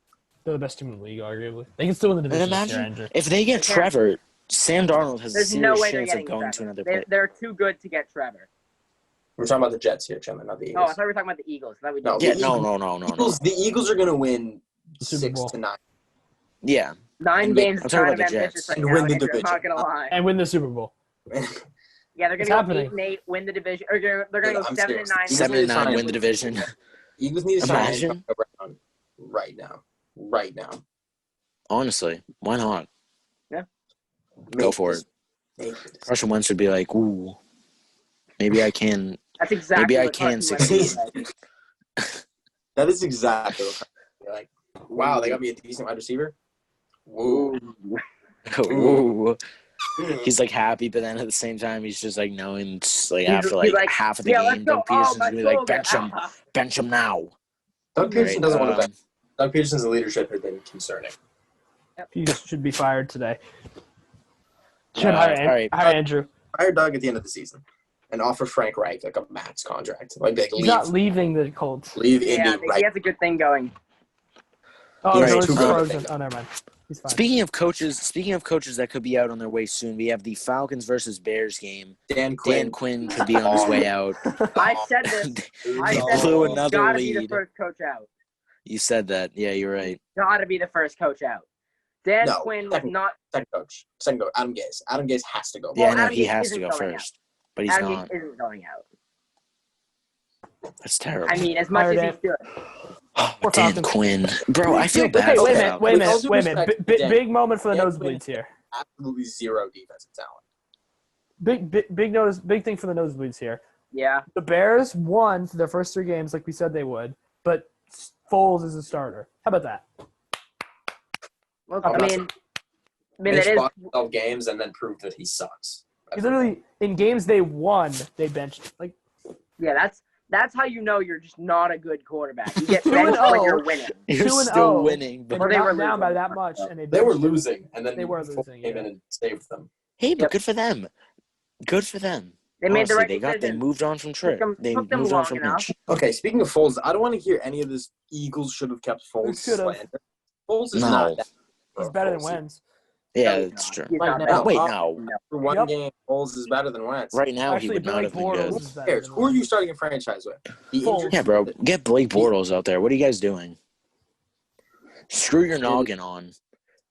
They're the best team in the league, arguably. They can still win the And division this year, imagine Andrew. if they get They can't. Trevor, Sam Darnold has a There's no serious way they're chance of getting going Trevor. to another place. They're too good to get Trevor. We're talking about the Jets here, Chandler, not the Oh, I Eagles. thought we were talking about the Eagles. I thought we No, did. Yeah, no. The Eagles are going to win Super 6 Bowl. to 9. Yeah. 9 And games I'm is talking kind of about the ambitious Jets. right And now. win the Andrew, I'm not division. gonna lie. And win the Super Bowl. Yeah, they're It's gonna go happening. 8-8, win the division, or they're gonna go I'm 7-9. serious. 7-9, win the division. Eagles need to sign Imagine. Antonio Brown right now. Right now. Honestly, why not? Go Make for this- it. make this. Carson Wentz would be like, ooh, maybe I can. That's exactly Maybe I what can Carson Wentz succeed. said. That is exactly what you're like. Wow, they got me a decent wide receiver. Whoa. Ooh. He's like happy, but then at the same time, he's just like knowing, it's like after he's like half of the yeah, let's game, go. Doug Peterson's my gonna be like, shoulder. bench him now. Doug Peterson Right, doesn't want to bet. Doug Peterson's leadership has been concerning. He should be fired today. Should all hire right. Andrew. Fire Doug at the end of the season and offer Frank Reich like a max contract. Like He's not leaving the Colts. leave Yeah, Indy I think right. he has a good thing going. Oh, He's no, too it's good. frozen. Oh, never mind. He's fine. Speaking of coaches that could be out on their way soon, we have the Falcons versus Bears game. Dan Dan Quinn. Quinn could be on his way out. I said this. I He said blew he's another gotta be the lead. first coach out. You said that. Yeah, you're right. Gotta be the first coach out. Dan No, Quinn was second. not. Second coach. Adam Gase. Adam Gase has to go. Yeah, Well, no, Adam he Gase has to isn't go going first, but he's Adam not. Gase isn't going out. That's terrible. I mean, as much Hired as he should. Poor Dan Falcons. Quinn, bro, I feel Big- bad. Okay, for wait a the minute. Wait a With minute. all due Wait a minute. respect, Big moment for the Dan Quinn- nosebleeds here. Absolutely zero defensive talent. Big thing for the nosebleeds here. Yeah. The Bears won their first 3 games like we said they would, but Foles is a starter. How about that? Well, I'm I not mean, They it is. fought 12 games and then proved that he sucks. He literally, in games they won, they benched. Like, Yeah, that's how you know you're just not a good quarterback. You get 2-0. benched when you're winning. You're 2-0. still winning, but and Well, they're they not were down by losing. that much, and They were benched him. losing, and then They were Foles losing, came yeah. in and saved them. hey, but Yep. good for them. Good for them. They made the Honestly, right they decision. moved on from Trick. them- They took them moved on long from enough. Mitch. Okay, speaking of Foles, I don't want to hear any of this Eagles should have kept Foles Should've. slander. Foles is No. not that. He's better than Foles. Wentz. Yeah, No, he's that's not. true. He's Right not now. bad. Wait, Oh, no. For one Yep. game, Foles is better than Wentz. Right now, Actually, he would not Blake have been Bortles good. Who is better cares? than Who are you Wentz. starting a franchise with? The Foles. injured Yeah, bro. kid. Get Blake Bortles out there. What are you guys doing? Screw your noggin on.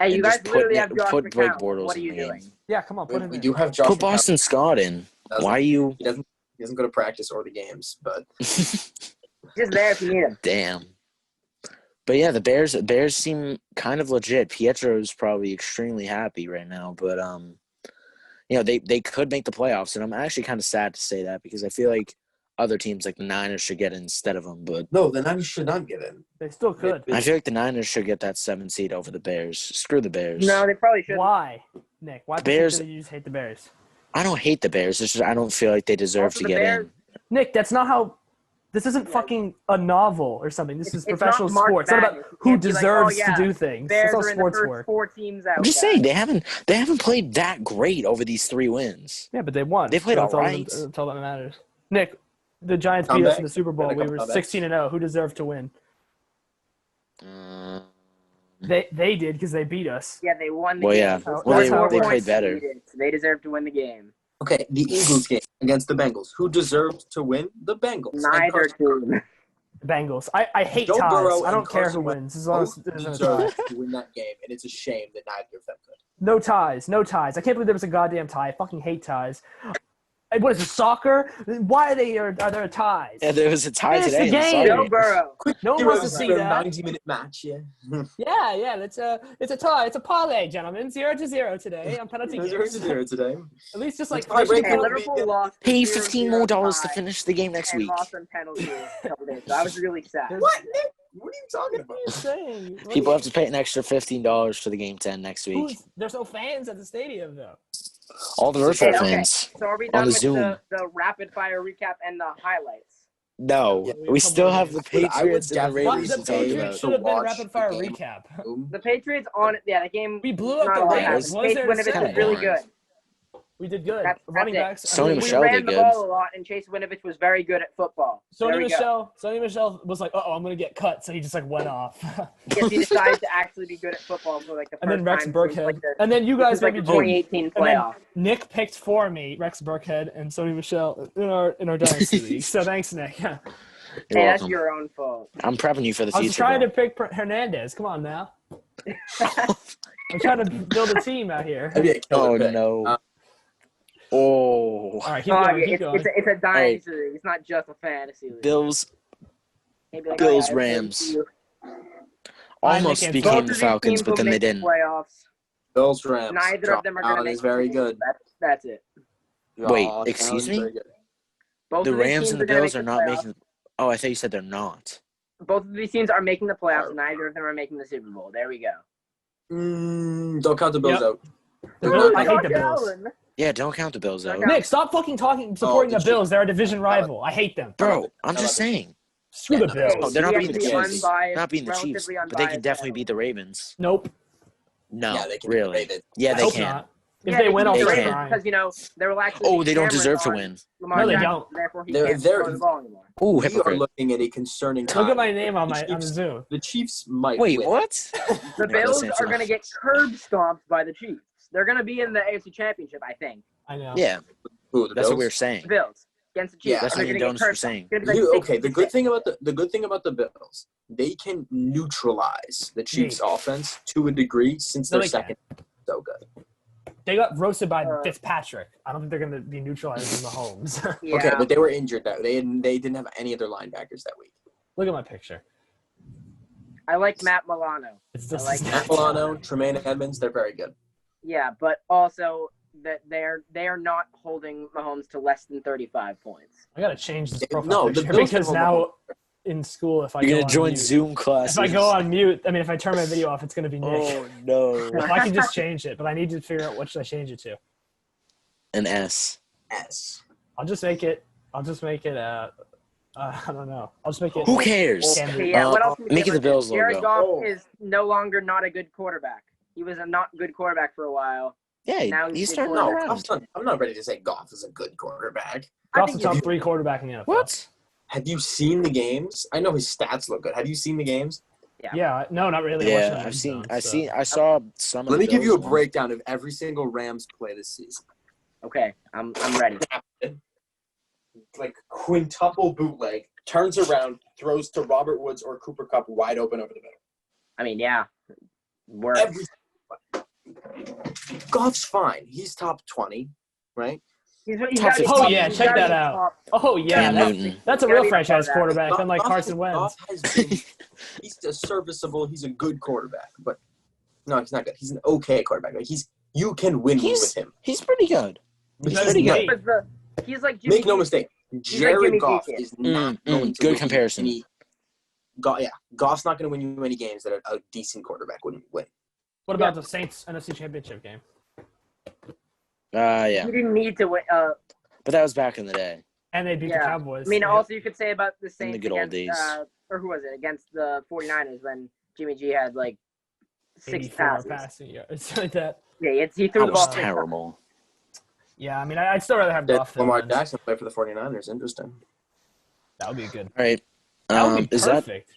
Hey, you And guys just put literally Nick- have Josh put Blake McCown. Bortles What are in you the game. doing? Yeah, come on, put him We in. do have Josh Put McCown. Boston Scott in. Doesn't- Why are you? He doesn't go to practice or the games, but Just there if you need him. Damn. But yeah, the Bears seem kind of legit. Pietro's probably extremely happy right now, but they could make the playoffs, and I'm actually kind of sad to say that because I feel like other teams like the Niners should get in instead of them, but no, the Niners should not get in. They still could. I feel like the Niners should get that 7 seed over the Bears. Screw the Bears. No, they probably should. Why, Nick? Why Bears- do you just hate the Bears? I don't hate the Bears. It's just I don't feel like they deserve Also, to the get Bears- in. Nick, that's not how. This isn't Yeah. fucking a novel or something. This is It's professional not March sports. It's not about Madness. You who can't be like, deserves oh, yeah, to do things. Bears That's how are in the sports first work. 4 teams out. I'm just saying they haven't played that great over these 3 wins. Yeah, but they won. They played that's all all right. That's all that matters. Nick, the Giants beat us in the Super Bowl. Gotta We were come back. 16-0. Who deserved to win? They did because they beat us. Yeah, they won the Well, game. yeah. So Well, they- 4 they played points better. needed, so they deserve to win the game. Okay, the Eagles game against the Bengals. Who deserved to win? The Bengals. And Neither Carson- team. Bengals. I hate Joe ties. Burrow I don't and care Carson who Wentz wins as long as both it isn't a deserved tie. to win that game, and it's a shame that neither of them could. No ties. No ties. I can't believe there was a goddamn tie. I fucking hate ties. Hey, what is it, soccer? Why are there ties? Yeah, there was a tie Finish the today. in game. soccer. Joe Burrow. No one wants to see that. 90-minute match, yeah. Yeah, it's a tie. It's a parlay, gentlemen. 0-0 today on penalty kicks. 0-0 today. At least just like It's tiebreaker. Hey, Liverpool lost. Pay 0-0 $15 to tie finish the game next and week. lost on penalties a couple days. So I was really sad. What, Nick? What are you talking about? What are you saying? What People are have to pay an extra $15 for the game to end next you- week. There's no fans at the stadium though. All the virtual Okay. fans. So are we On done the with Zoom. the rapid fire recap and the highlights? No, Yeah, we still have the But I would Patriots and the definitely What? Raiders The to talk Patriots about. should have been a Watch rapid fire the game. recap. The Patriots on it. Yeah, the game. We blew up not the all that Raiders. happened. What is there to One of it say? was really good. We did good. That's Running it. backs. Sony We Michel ran did the good. ball a lot, and Chase Winovich was very good at football. There we go. Sony Michel was like, "Oh, I'm gonna get cut," so he just like went off. Yes, he decided to actually be good at football for like the first And then Rex time Burkhead. since like the, And then you guys like maybe the 2018 And then playoff. Nick picked for me Rex Burkhead and Sony Michel in our dynasty league. So thanks, Nick. You're Hey, that's welcome. your own fault. I'm prepping you for the I future. was trying bro. to pick Hernandez. Come on now. I'm trying to build a team out here. That'd be a killer Oh pick. no. Oh. All right, keep going. Keep going. It's a dynasty league. It's not just a fantasy league. Bills Maybe like, Bills, yeah, Rams. you. almost Nick, became Both the of these Falcons, teams but will then they make the didn't. Playoffs. Bills, Rams. Neither of them are going to Allen make is very the good. That's it. Wait, Josh excuse Allen's me? very good. Both The of these Rams teams and the gonna Bills make are the not playoffs. making. Oh, I thought you said they're not. Both of these teams are making the playoffs. Neither of them are making the Super Bowl. There we go. Don't count the Bills Yep. out. The Bills, I hate Josh the Bills. Allen. Yeah, don't count the Bills out. No. Nick, stop fucking supporting the the Bills. They're a division rival. I hate them. Bro, I'm I just love it. saying. Screw Yeah, the no, Bills. Oh, they're not We beating have the to be Chiefs. unbiased, Not beating the Chiefs, relatively but they can unbiased definitely analysts. beat the Ravens. Nope. No, Yeah, they can really. beat Yeah, I they hope can. not. If Yeah, they win, can I'll beat the They start Ravens can. because there will actually Oh, be they don't cameras deserve to on win. Lamar No, they Jackson, don't. Therefore, he They're- can't they're- throw the ball anymore. Ooh, We are hypocrite. looking at a concerning time. Look at my name on The the Chiefs- Zoom. The Chiefs might Wait, win. what? The No, Bills that's are going to get curb stomped by the Chiefs. They're going to be in the AFC Championship, I think. I know. Yeah, Who, the that's Bills? what we were saying. The Bills against the Chiefs. Yeah, That's and what they're me gonna and get Donis were curbed. saying. It's gonna be like Okay, the good 6-6. thing about the Bills, they can neutralize the Chiefs' offense to a degree since No, their they second so good. They got roasted by Uh, Fitzpatrick. I don't think they're going to be neutralizing Mahomes. Yeah. Okay, but they were injured. They didn't have any of their linebackers that week. Look at my picture. I like Matt Milano. It's I just like Matt Milano, Tremaine Edmonds, they're very good. Yeah, but also that they are not holding Mahomes to less than 35 points. I gotta change this No, profile the picture Bills because can now hold in school, if I You're go gonna on join mute, Zoom classes. if I go on mute, I mean, if I turn my video off, it's gonna be Nick. Oh no, If I can just change it, but I need to figure out what should I change it to. an S. S. I'll just make it. I don't know. I'll just make it. Who cares? Candy. Yeah, what else can we Make give it the her? Bills Jared logo. Goff Oh. is no longer not a good quarterback. He was a not good quarterback for a while. Yeah, Now he's he's starting good to No, around. I'm not ready to say Goff is a good quarterback. I Goff's think the he's top 3 quarterback in the NFL. What? Have you seen the games? I know his stats look good. Have you seen the games? Yeah, no, not really. I'm watching Yeah, the I zone, so. I saw some of Let the me give you a Bills ones. breakdown of every single Rams play this season. Okay, I'm ready. Like quintuple bootleg, turns around, throws to Robert Woods or Cooper Kupp wide open over the middle. I mean, yeah, works. Every Goff's fine. He's top 20, right? He's Top gotta be 15. Oh, yeah, he's check gotta that be out. top- Oh yeah, Cam that's, Newton. that's a Gotta real be franchise above that. quarterback, unlike Carson Wentz. Goff has been, he's a serviceable. He's a good quarterback, but no, he's not good. He's an okay quarterback. Like you can win with him. He's pretty good. But He's pretty not- good. He's like Jimmy Make no G. mistake. like Jared Jimmy Goff G. is not going to good win you comparison. any. Goff's not going to win you any games that a decent quarterback wouldn't win. What about the Saints NFC Championship game? Yeah, He didn't need to win. but that was back in the day. And they beat Yeah. the Cowboys. I mean, Yeah. also you could say about the In Saints the good old against, days. or who was it, against the 49ers when Jimmy G had like 6 84 passes. passing yards. It's like that. Yeah, he threw That the ball was 6 times. terrible. Yeah, I mean, I'd still rather have Did Goff than Lamar Wentz. Jackson play for the 49ers? Interesting. That would be good. All right. That would be Is that perfect.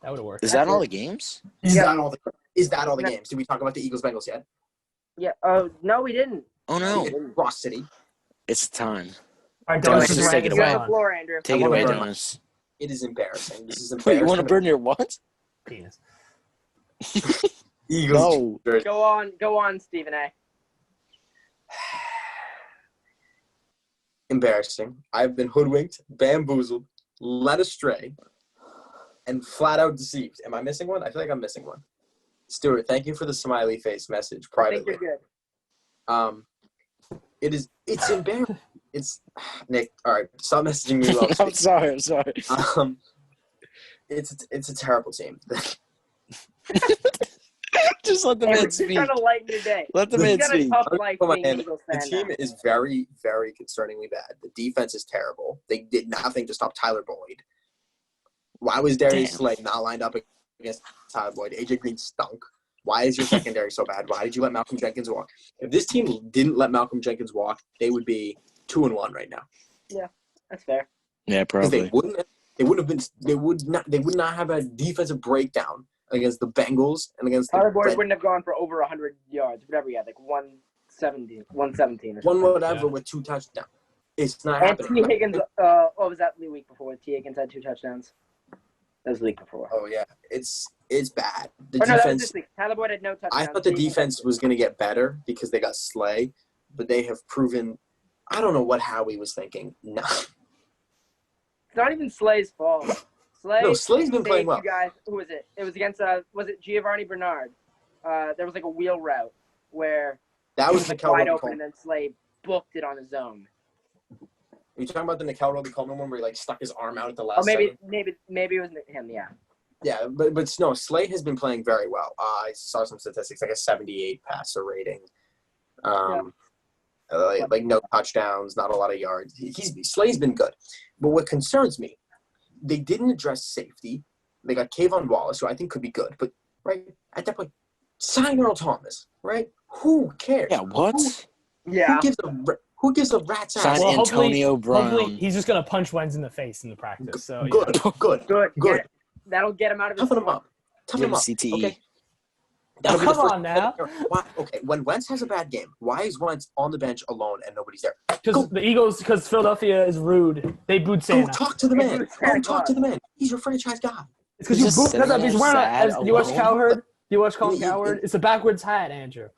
That would have worked. is that all the games? Is Yeah. that all? Is that all the No. games? Did we talk about the Eagles Bengals yet? Yeah. Oh no, we didn't. Oh no, Ross City. it's time. All right, Donis, Donis, just take it You away. have the floor, Andrew. Take it wanna away, burn my- Donis. It is embarrassing. This is Wait, embarrassing. you want to burn your what? Penis. Eagles? No. Go on, Stephen A. Embarrassing. I've been hoodwinked, bamboozled, led astray, and flat out deceived. Am I missing one? I feel like I'm missing one. Stuart, thank you for the smiley face message I think privately. you're good. It's embarrassing. It's Nick. All right, stop messaging me. While I'm sorry. I'm sorry. It's a terrible team. Just let the Andrew, man you're speak. trying to lighten your day. Let the You man You got a speak. tough life Oh, being an man, Eagles The fan team now. is very, very concerningly bad. The defense is terrible. They did nothing to stop Tyler Boyd. Why was Darius Damn. Slay not lined up against Tyler Boyd? AJ Green stunk. Why is your secondary so bad? Why did you let Malcolm Jenkins walk? If this team didn't let Malcolm Jenkins walk, they would be 2-1 right now. Yeah, that's fair. Yeah, Because probably. they would not have a defensive breakdown against the Bengals and against Tyler the Boyd wouldn't have gone for over 100 yards, whatever he had, like 117 or one something. whatever with 2 touchdowns. It's not And happening. T. Higgins, what was that the week before? T. Higgins had 2 touchdowns. That was the week before. Oh yeah, it's bad. The That was defense. this week. Tyler Boyd had no touchdowns. I thought the defense was going to get better because they got Slay, but they have proven. I don't know what Howie was thinking. No, It's not even Slay's fault. Slay's been playing well. You guys, who was it? It was against was it Giovanni Bernard? There was like a wheel route where That he was like Nickel wide Roby open, Coleman. and then Slay booked it on his own. Are you talking about the Nickel Roby Coleman one where he like stuck his arm out at the last? Oh, maybe second? it was him. Yeah. Yeah, but no, Slay has been playing very well. I saw some statistics, like a 78 passer rating. Like no touchdowns, not a lot of yards. Slay's been good. But what concerns me, they didn't address safety. They got Kayvon Wallace, who I think could be good. But right at that point, sign Earl Thomas, right? Who cares? Yeah, what? Who gives a rat's ass? Sign Well, Antonio Brown. Hopefully, he's just gonna punch Wentz in the face in the practice. So Good. Yeah, that'll get him out of his. Toughen him up. Give him CTE. Okay. Oh, That'll be the come first- on now. Okay, when Wentz has a bad game, why is Wentz on the bench alone and nobody's there? Because Philadelphia is rude. They booed Go Santa. talk to the They man. booed Santa Go talk Claus. to the man. He's your franchise guy. It's because you Just booed. sitting He's there wearing sad you watch alone. Cowherd. You watch Colin Yeah, Cowherd. It's a backwards hat, Andrew.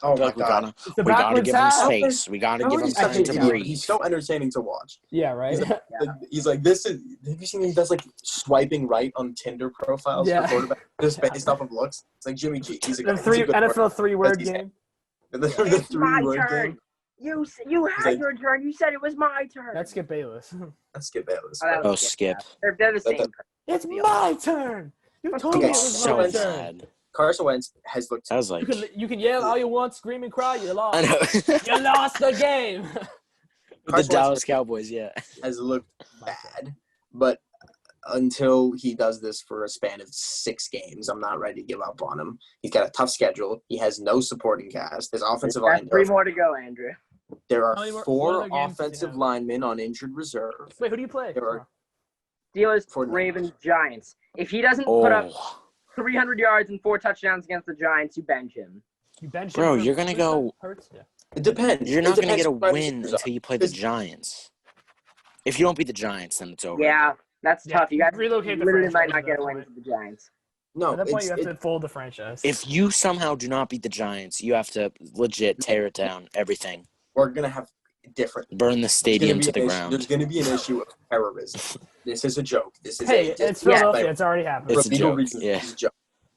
Oh my Like, god. The we gotta backwards give him hat. space. We gotta give him time to Yeah. breathe. He's so entertaining to watch. Yeah, right. He's like, this is. Have you seen he does like swiping right on Tinder profiles Yeah. for quarterback just based off of looks? It's like Jimmy G. He's a The he's a three good NFL 3-word He's- game. The It's my 3-word turn. game. You had like- your turn. You said it was my turn. That's Skip Bayless. Let's skip Bayless. that Oh, was good. Skip. They're the same. It's my turn. You told me Okay, it was so my So turn. sad. Carson Wentz has looked. I was like, You can yell all you want, scream and cry. You I lost. know. You lost the game. The Carson Dallas Wentz Cowboys, yeah. has looked bad, but until he does this for a span of 6 games, I'm not ready to give up on him. He's got a tough schedule. He has no supporting cast. His offensive line. Got 3 more to go, Andrew. There are How many more- 4 what other games does he offensive have? linemen on injured reserve. Wait, who do you play? There are- Steelers, For- Ravens, Giants. If he doesn't put up Oh, 300 yards and 4 touchdowns against the Giants, you bench him. You bench Bro, him for you're gonna go- Hurts? Yeah. It depends. you're It not gonna depends get a who our win receivers until are. you play the Because- Giants. If you don't beat the Giants, then it's over. Yeah, that's Yeah, tough. You guys relocate the literally might franchise not at get that a win point. with the Giants. No, At that point, it's, you have it- to fold the franchise. If you somehow do not beat the Giants, you have to legit tear it down, everything. we're gonna have different. Burn the stadium to the There's ground. going to be an issue of terrorism. This is a joke. This is hey, a, it's yeah, Philadelphia. It's already happened. It's a legal joke, reasons, yeah. it's a joke.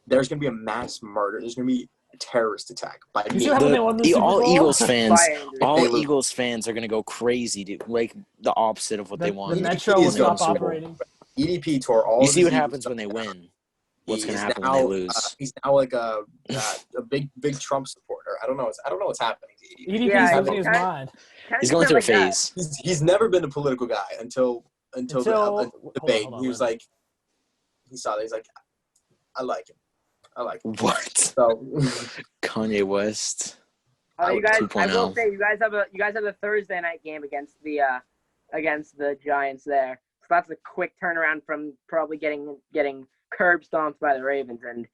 There's going to be a mass murder. There's going to be a terrorist attack by You me. see what happened when they won the Super All Bowl? Eagles fans, Bye, Andrew. all They lose. Eagles fans are gonna go crazy, dude. Like the opposite of what they The want. Metro He will is going stop Super Bowl. operating. EDP tore all. You of see his what Eagles happens when they stuff down. win. What's He gonna is happen now, when they lose? he's now like a big Trump supporter. I don't know what's happening. to EDP. EDP's Yeah, losing his okay. mind. Kinda He's going through a like that. phase. He's never been a political guy until the debate. hold on, He was like, he saw that. He's like, I like him. What? So Kanye West. Oh, you guys! I 2.0. will say you guys have a Thursday night game against the Giants there. So that's a quick turnaround from probably getting curb stomped by the Ravens and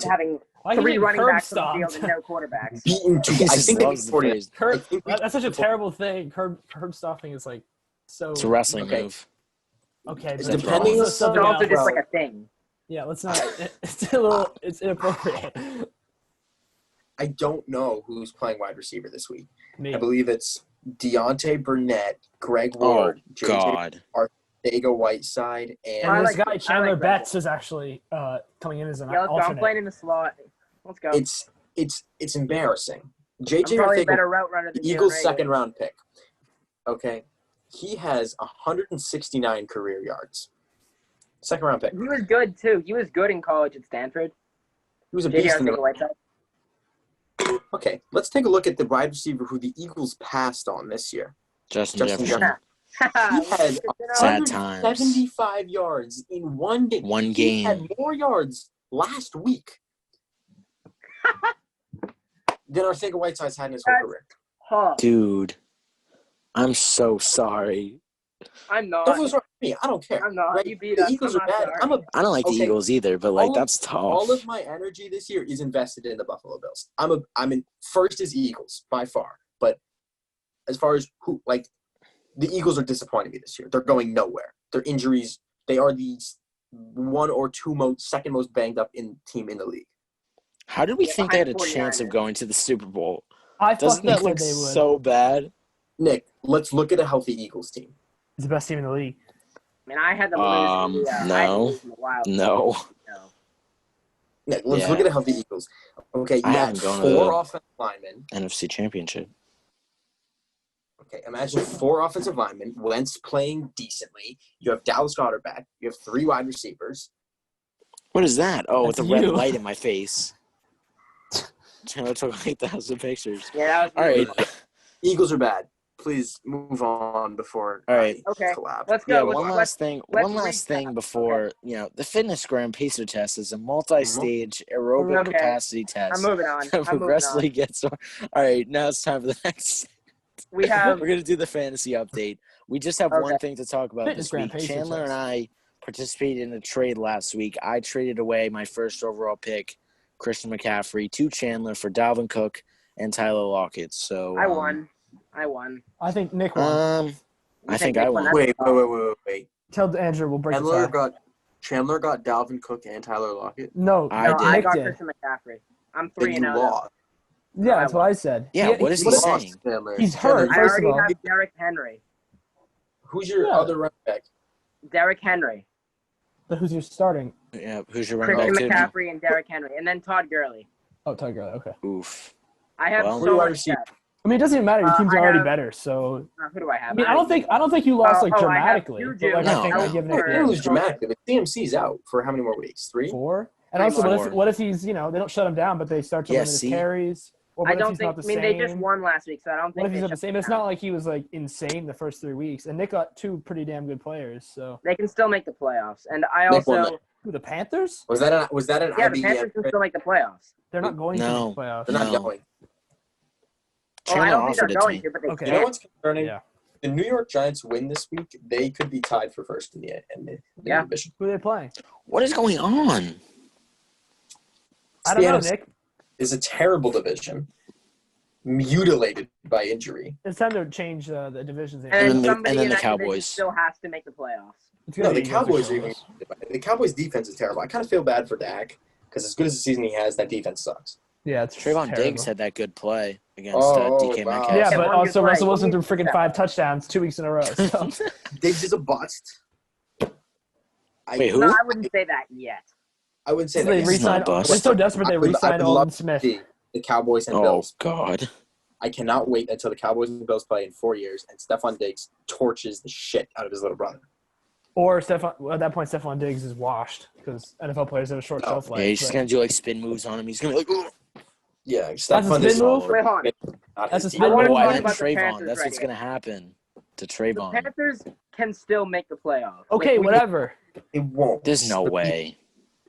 having Why are you 3 getting running curb backs on the field stomped? and no quarterbacks. beaten to. He I just think they loves the reported. phrase. That's such a terrible thing. Curb stopping is like so. It's a wrestling Okay. move. Okay, It's but depending also on It's something also else. just like a thing. Yeah, let's not. It's a little. It's inappropriate. I don't know who's playing wide receiver this week. Me. I believe it's Deontay Burnett, Greg Oh Ward, JJ God. Dago Whiteside, And I and this like- guy I Chandler like Betts is actually coming in as an Yeah, let's go. I'm alternate. playing in the slot. Let's go. it's embarrassing. I'm JJ probably a Arcega, better route runner than the Jalen Eagles' Reagor. second round pick. Okay, he has 169 career yards. Second round pick. He was good too. He was good in college at Stanford. He was a JJ beast in the. Arcega-Whiteside. Okay, let's take a look at the wide receiver who the Eagles passed on this year. Justin Justin Jefferson. He had Sad times. 175 yards in one game. One He had game. more yards last week than Arcega Whiteside's had in his whole career. Huh. Dude, I'm so sorry. I'm not. Don't feel sorry for me. I don't care. I'm not. Right? You beat The us. Eagles I'm are not bad. sorry. I don't like the Okay. Eagles either, but like that's tough. All of my energy this year is invested in the Buffalo Bills. I'm in first is Eagles by far, but as far as the Eagles are disappointing me this year. They're going nowhere. Their injuries, they are the one or second most banged up team in the league. How did we think they had a behind chance of 49ers. going to the Super Bowl? I Doesn't fucking that said look they would. so bad? Nick, let's look at a healthy Eagles team. It's the best team in the league. I mean, I had them lose. No. I had them lose in the wild. No. No. Nick, let's Yeah. look at a healthy Eagles. Okay, I you haven't have gone to 4 the- offensive linemen. NFC Championship. Okay, imagine 4 offensive linemen. Wentz playing decently. You have Dallas Goedert back. You have 3 wide receivers. What is that? Oh, with That's the red you. light in my face. Chandler took like 1,000 pictures. Yeah, that was All right. Eagles are bad. Please move on before All right. I Okay. collapse. Let's go. Yeah, let's, one let's, last thing. let's One last recap. thing before the fitness gram pacer test is a multi-stage aerobic Okay. capacity I'm test. moving on. that I'm moving progressively on. gets. All right, now it's time for the next. We have. We're gonna do the fantasy update. We just have one Okay. thing to talk about Fitness this gram week. pacer Chandler and test. I participated in a trade last week. I traded away my first overall pick, Christian McCaffrey, to Chandler for Dalvin Cook and Tyler Lockett. So I won. I think Nick won. I think I won. Wait. Tell Andrew we'll break the tie. Chandler got Dalvin Cook and Tyler Lockett. No, I No, did. I Nick got did. Christian McCaffrey. I'm Then 3-0. you though. lost. Yeah, that's what I said. Yeah, what is he You lost, saying? Chandler. He's Chandler, hurt. I First of already all, have Derrick Henry. Who's your Yeah. other running back? Derrick Henry. but who's your starting? Yeah, who's your running Christian back? McCaffrey and Derrick Henry. And then Todd Gurley. Oh, Todd Gurley. Okay. Oof. I have Well, Who do so I much receive? depth. I mean, it doesn't even matter. Your team's I already have- better. So Who do I have? I mean, I don't think you lost like I have dramatically. Juju. But like No. I think No. I give No, Nick you Yeah. don't lose dramatically. But CMC's out for how many more weeks? 3? 4. And Three also, more. what if he's they don't shut him down, but they start to Yeah, limit his see? carries? Or I what if don't he's think. not I the mean, same? they just won last week, so I don't What think if he's they not the shut same? It's them not down. like he was like insane the first 3 weeks. And Nick got 2 pretty damn good players. So They can still make the playoffs, and I Nick won also. who the Panthers? Was that an Yeah, the IBM? Panthers can still make the playoffs. They're not going to No. the playoffs. They're not No. going. Oh, I Chandler don't think offered they're it to going me. to, but they Okay. You know can. what's concerning? Yeah. The New York Giants win this week. They could be tied for first in the Yeah. division. Who are they playing? What is going on? I don't know, The NFC Nick. is a terrible division, mutilated by injury. It's time to change the divisions. And And then then the- somebody and then in the that division Cowboys. still has to make the playoffs. It's gonna No, the be Eagles or Cowboys are even. Cowboys. The Cowboys' defense is terrible. I kind of feel bad for Dak because as good as the season he has, that defense sucks. Yeah, it's Trayvon terrible. Diggs had that good play against DK wow. Metcalf. Yeah, Yeah, but one also good play. Russell Wilson threw He freaking needs 5 to touchdowns 2 weeks in a row. So. Diggs is a bust. Wait, who? No, I wouldn't say that yet. I wouldn't say So that. they yet. He's not a re-signed. bust. They're so desperate they I would re-signed love Aldon to Smith. see the Cowboys and Oh Bills. God. I cannot wait until the Cowboys and Bills play in 4 years and Stephon Diggs torches the shit out of his little brother. Or at that point, Stephon Diggs is washed because NFL players have a short shelf life. Yeah, he's just but- gonna do like spin moves on him. He's gonna be like, "Ugh." Yeah, That's a Stephon spin Diggs. move? Wait, hold on. Not That's his a team. spin I wanna move? Oh, I talk meant about the Trayvon. Panthers That's right what's here. gonna happen to The Trayvon. Panthers can still make the playoffs. Okay, Like, whatever. It won't. There's no way.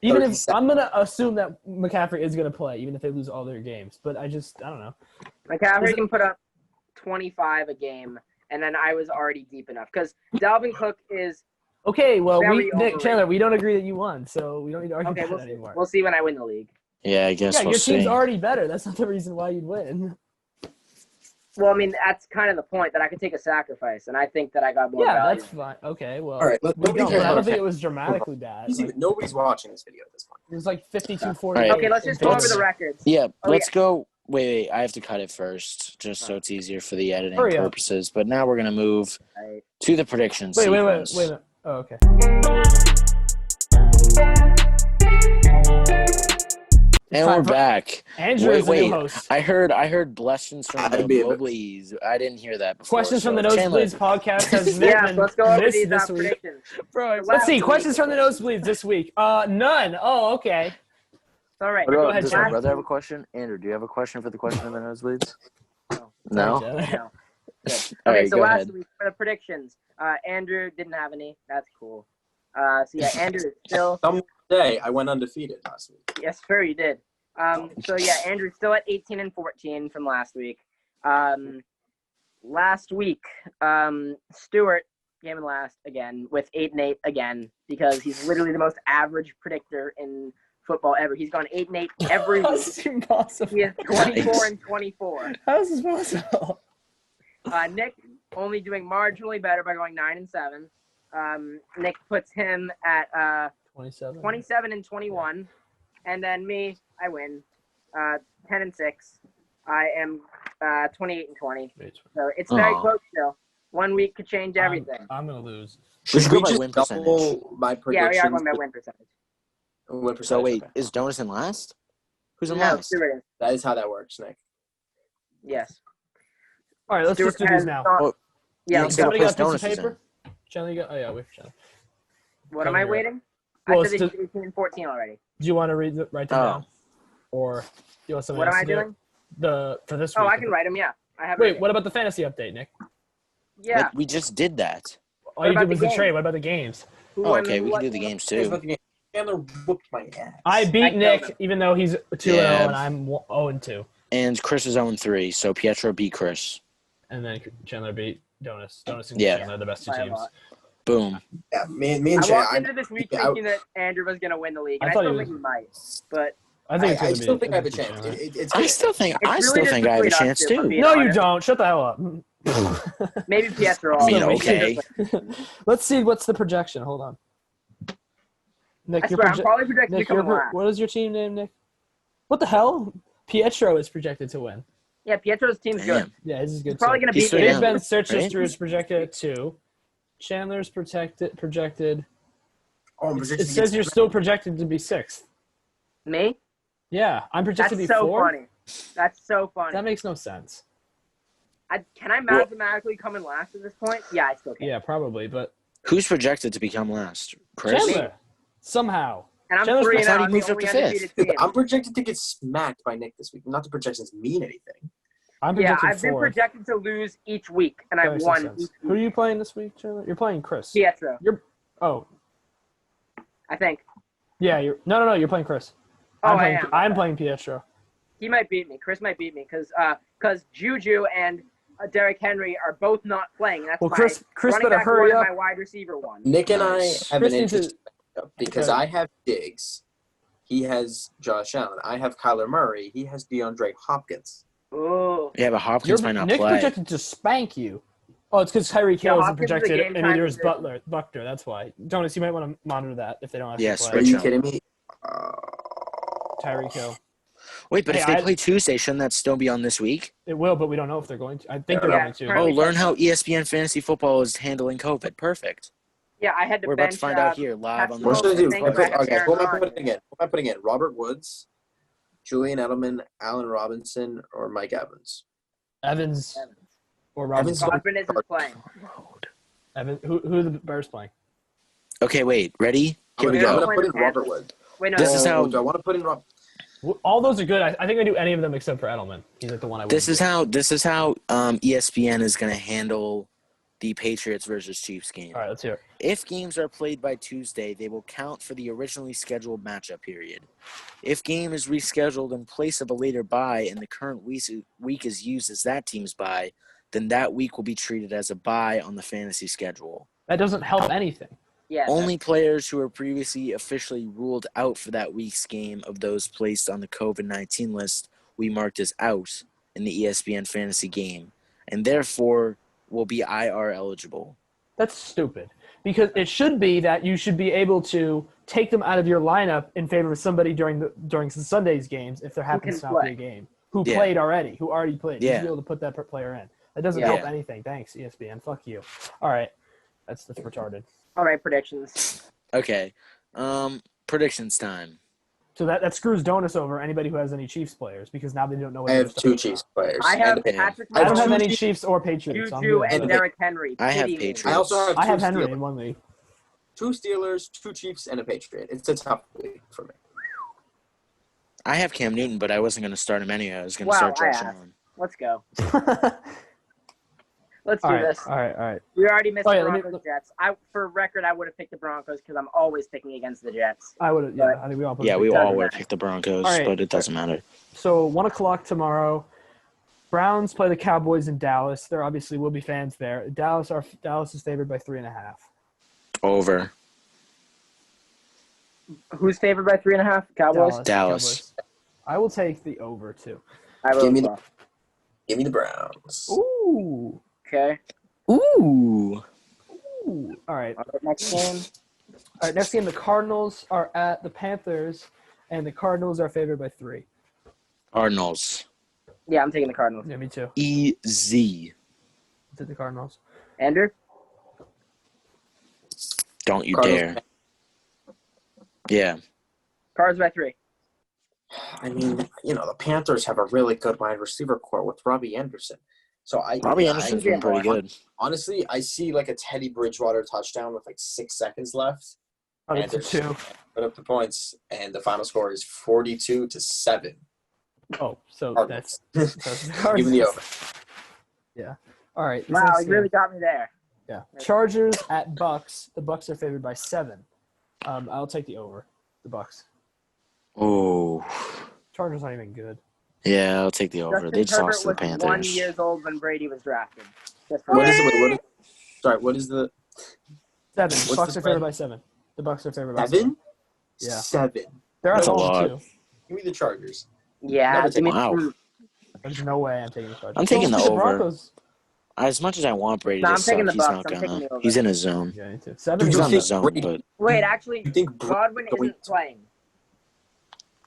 Even if 37. I'm gonna assume that McCaffrey is gonna play, even if they lose all their games, but I don't know. McCaffrey can put up 25 a game, and then I was already deep enough because Dalvin Cook is Okay, well, Very Nick overrated. Chandler, we don't agree that you won, so we don't need to argue okay. about We'll that see. anymore. We'll see when I win the league. Yeah, I guess Yeah, we'll your team's see. already better. That's not the reason why you'd win. Well, I mean that's kind of the point that I could take a sacrifice, and I think that I got more Yeah, value. that's fine. Okay, well, All right, let's we don't, care but I about don't think it. it was dramatically bad. Like, Nobody's watching this video at this point. it was like 52-48. All right. Okay, let's just go over the records. Yeah, Oh, let's go. Wait, I have to cut it first, just so it's easier for the editing Hurry up. purposes. But now we're gonna move Right. to the predictions. Wait a sequence. minute. Oh, okay. And time we're for- back. Andrew is the new host. I heard blessings from the I'd be a bit- Nosebleeds. I didn't hear that before. Questions from so the Chandler, Nosebleeds podcast has Yeah, been let's go over this these week. predictions. Bro, Let's see. Last Questions week- from the Nosebleeds this week. None. Oh, okay. All right. What Go about, ahead, does my Chandler. brother have a question? Andrew, do you have a question for the question of the Nosebleeds? No. No? Sorry, Chandler. No. All Okay, right, so go last ahead. week for the predictions, Andrew didn't have any. That's cool. So yeah, Andrew is still. Someday I went undefeated last week. Yes, sir, you did. So yeah, Andrew's still at 18-14 from last week. Last week, Stuart came in last again with 8-8 again because he's literally the most average predictor in football ever. He's gone 8-8 every week. That's impossible. He is 24-24. How is this possible? Nick only doing marginally better by going 9-7. Nick puts him at 27-21, and then me, I win 10-6. I am 28-20. So it's very close still. 1 week could change everything. I'm gonna lose. Should go we by just win double my Yeah, predictions? we are going by win percentage. Win So percentage, wait, okay. is Donis in last? Who's in No, last? Stuart is. That is how that works, Nick. Yes. All right, let's Stuart just do has these now. not- Oh, yeah. you let's said go. what Somebody got a place piece of Donis is paper? in. Chandler, you got? Oh yeah, wait for Chandler. What am I Cover it. waiting? Well, I said it's it's 18-14 already. Do you want to write them Oh. down, or do you want somebody What am else I to do it? doing? For this Oh, week? I can write them. Yeah, I have. Wait, what about the fantasy update, Nick? Yeah. We just did that. All you about did the was the game? trade. What about the games? Who Oh, won okay, we what can do the game? games Here's too. what the game. Chandler whooped my ass. I beat killed Nick, him. even though he's 2-0 Yeah. and I'm 0-2. And Chris is 0-3, so Pietro beat Chris. And then Chandler beat Donis. Donis and Yeah. Chandler, the best two By a teams. lot. Boom. Yeah, me and I Jay. walked into this week I- thinking that Andrew was going to win the league, and I I thought still he think was- he might. But I think it's I gonna still be. think I have a it's gonna chance. be all right. It's I still think it's I really still just think I have a between us chance two, if I'm too. being No, you honest. don't. Shut the hell up. Maybe Pietro. I mean, also. okay. Let's see what's the projection. Hold on. Nick, I swear, I'm probably projected to Nick, come in last. what is your team name, Nick? What the hell? Pietro is projected to win. Yeah, Pietro's team's good. Damn. Yeah, his is good He's probably too. going to He's beat three me. Big Ben search right? history is projected at 2. Chandler's projected. Oh, I'm It projected to says get you're still projected to be 6th. Me? Yeah, I'm projected That's to be so 4. funny. That's so funny. That makes no sense. Can I mathematically come in last at this point? Yeah, I still can. Yeah, probably, but Who's projected to become last? Chris? Chandler somehow. And I'm Chandler's- 3 I and thought he I'm the moved up only to fifth. undefeated Dude, team. I'm projected to get smacked by Nick this week. Not the projections mean anything. I'm Yeah, projected I've been 4th. projected to lose each week, and That I've makes no won sense. each Who are week. you playing this week, Chandler? You're playing Chris. Pietro, Oh, I think. yeah. No. You're playing Chris. Oh, I'm playing, I am. I'm playing Pietro. He might beat me. Chris might beat me because Juju and Derrick Henry are both not playing. And that's Well, my Chris running better back hurry one up. and my wide receiver one. Nick and Nice. I have Chris an needs to- interesting matchup because Okay. I have Diggs. He has Josh Allen. I have Kyler Murray. He has DeAndre Hopkins. Ooh. Yeah, but Hopkins might not Nick's play. projected to spank you. Oh, it's because Tyreek Yeah, Hill isn't Hopkins is a projected, game and time neither is decision. Buckner. That's why. Jonas, you might want to monitor that if they don't have Yeah, to play. Are switch you him. kidding me? Tyreek Hill. Wait, but Hey, if they I- play Tuesday, shouldn't that still be on this week? It will, but we don't know if they're going to. I think they're Yeah, going to. Oh, currently- learn how ESPN Fantasy Football is handling COVID. Perfect. Yeah, I had to We're bench. about to find out here live on the What should I do? Thank Okay, you, Aaron who am I Rodgers. putting in? Who am I putting in? Robert Woods, Julian Edelman, Allen Robinson, or Mike Evans? Evans or Evans- Robinson. Godwin isn't playing. Who are the Bears playing? Okay, wait. Ready? Here we I'm go. gonna put in Robert Woods. Wait, no. This is how- Do I want to put in Rob? All those are good. I think I do any of them except for Edelman. He's like the one I. This wouldn't is how ESPN is going to handle the Patriots versus Chiefs game. do. All right, let's hear it. If games are played by Tuesday, they will count for the originally scheduled matchup period. If game is rescheduled in place of a later bye and the current week is used as that team's bye, then that week will be treated as a bye on the fantasy schedule. That doesn't help anything. Yeah. Only players who were previously officially ruled out for that week's game of those placed on the COVID-19 list we marked as out in the ESPN fantasy game, and therefore will be IR eligible. That's stupid. Because it should be that you should be able to take them out of your lineup in favor of somebody during Sunday's games if there happens to can not be play. a game. Who Yeah. played already, who already played. You Yeah. should be able to put that player in. That doesn't Yeah. help anything. Thanks, ESPN. Fuck you. All right. That's retarded. All right, predictions. Okay, predictions time. So that screws Donis over anybody who has any Chiefs players because now they don't know what I they're have starting. two Chiefs players. I have and a- Patrick I don't have Mahomes, any Chiefs or Patriots. So I'm Juju, good. and And Derrick Henry. I have Pity me. Patriots. I also have I have two Henry Steelers. in one league. Two Steelers, two Chiefs, and a Patriot. It's a tough week for me. I have Cam Newton, but I wasn't going to start him anyway. I was going to Wow, start I Josh asked. Allen. Let's go. Let's do All right, this. all right. We already missed Oh, the yeah, let me- Broncos Jets. For record, I would have picked the Broncos because I'm always picking against the Jets. I would have. Yeah, I think we all. Yeah, we Doesn't all would have matter. picked the Broncos, All right. but it doesn't matter. So 1:00 tomorrow. Browns play the Cowboys in Dallas. There obviously will be fans there. Dallas is favored by 3.5. Over. Who's favored by 3.5? Cowboys. Dallas. Cowboys. I will take the over too. I will Give me as the- well. Give me the Browns. Ooh. Okay. Ooh. Ooh. All right. Next game. All right. Next game, the Cardinals are at the Panthers, and the Cardinals are favored by 3. Cardinals. Yeah, I'm taking the Cardinals. Yeah, me too. Easy. I'll take the Cardinals. Andrew? Don't you Cardinals. dare. Yeah. Cards by 3. I mean, the Panthers have a really good wide receiver core with Robbie Anderson. So Robbie Anderson's been pretty good. Honestly, I see like a Teddy Bridgewater touchdown with like 6 seconds left. I'll take the Panthers 2. put up the points, and the final score is 42-7. Oh, so Cardinals. that's the Cardinals. Give me the over. Yeah. All right. this Wow, next he game. really got me there. Yeah. Chargers at Bucks. The Bucks are favored by 7. I'll take the over. The Bucks. Oh. Chargers not even good. Yeah, I'll take the over. Justin They just Herbert lost to the was 1 Panthers. years old when Brady was drafted. Just for What is reference. it? Sorry, what is the 7. What's The Bucks the are favored spread? by 7. The Bucks are favored by 7. 7? Yeah. 7. They're at That's a home lot. too. Give me the Chargers. Yeah, Never give me Wow. There's no way I'm taking the Chargers. I'm taking So, the over. Broncos. As much as I want Brady No, to I'm taking suck, the he's Bucks. not I'm taking gonna. the over. He's in his zone. Yeah, me too. 7 Dude, He's you on the think zone, Brady- but Wait, actually, You think Godwin going- isn't playing.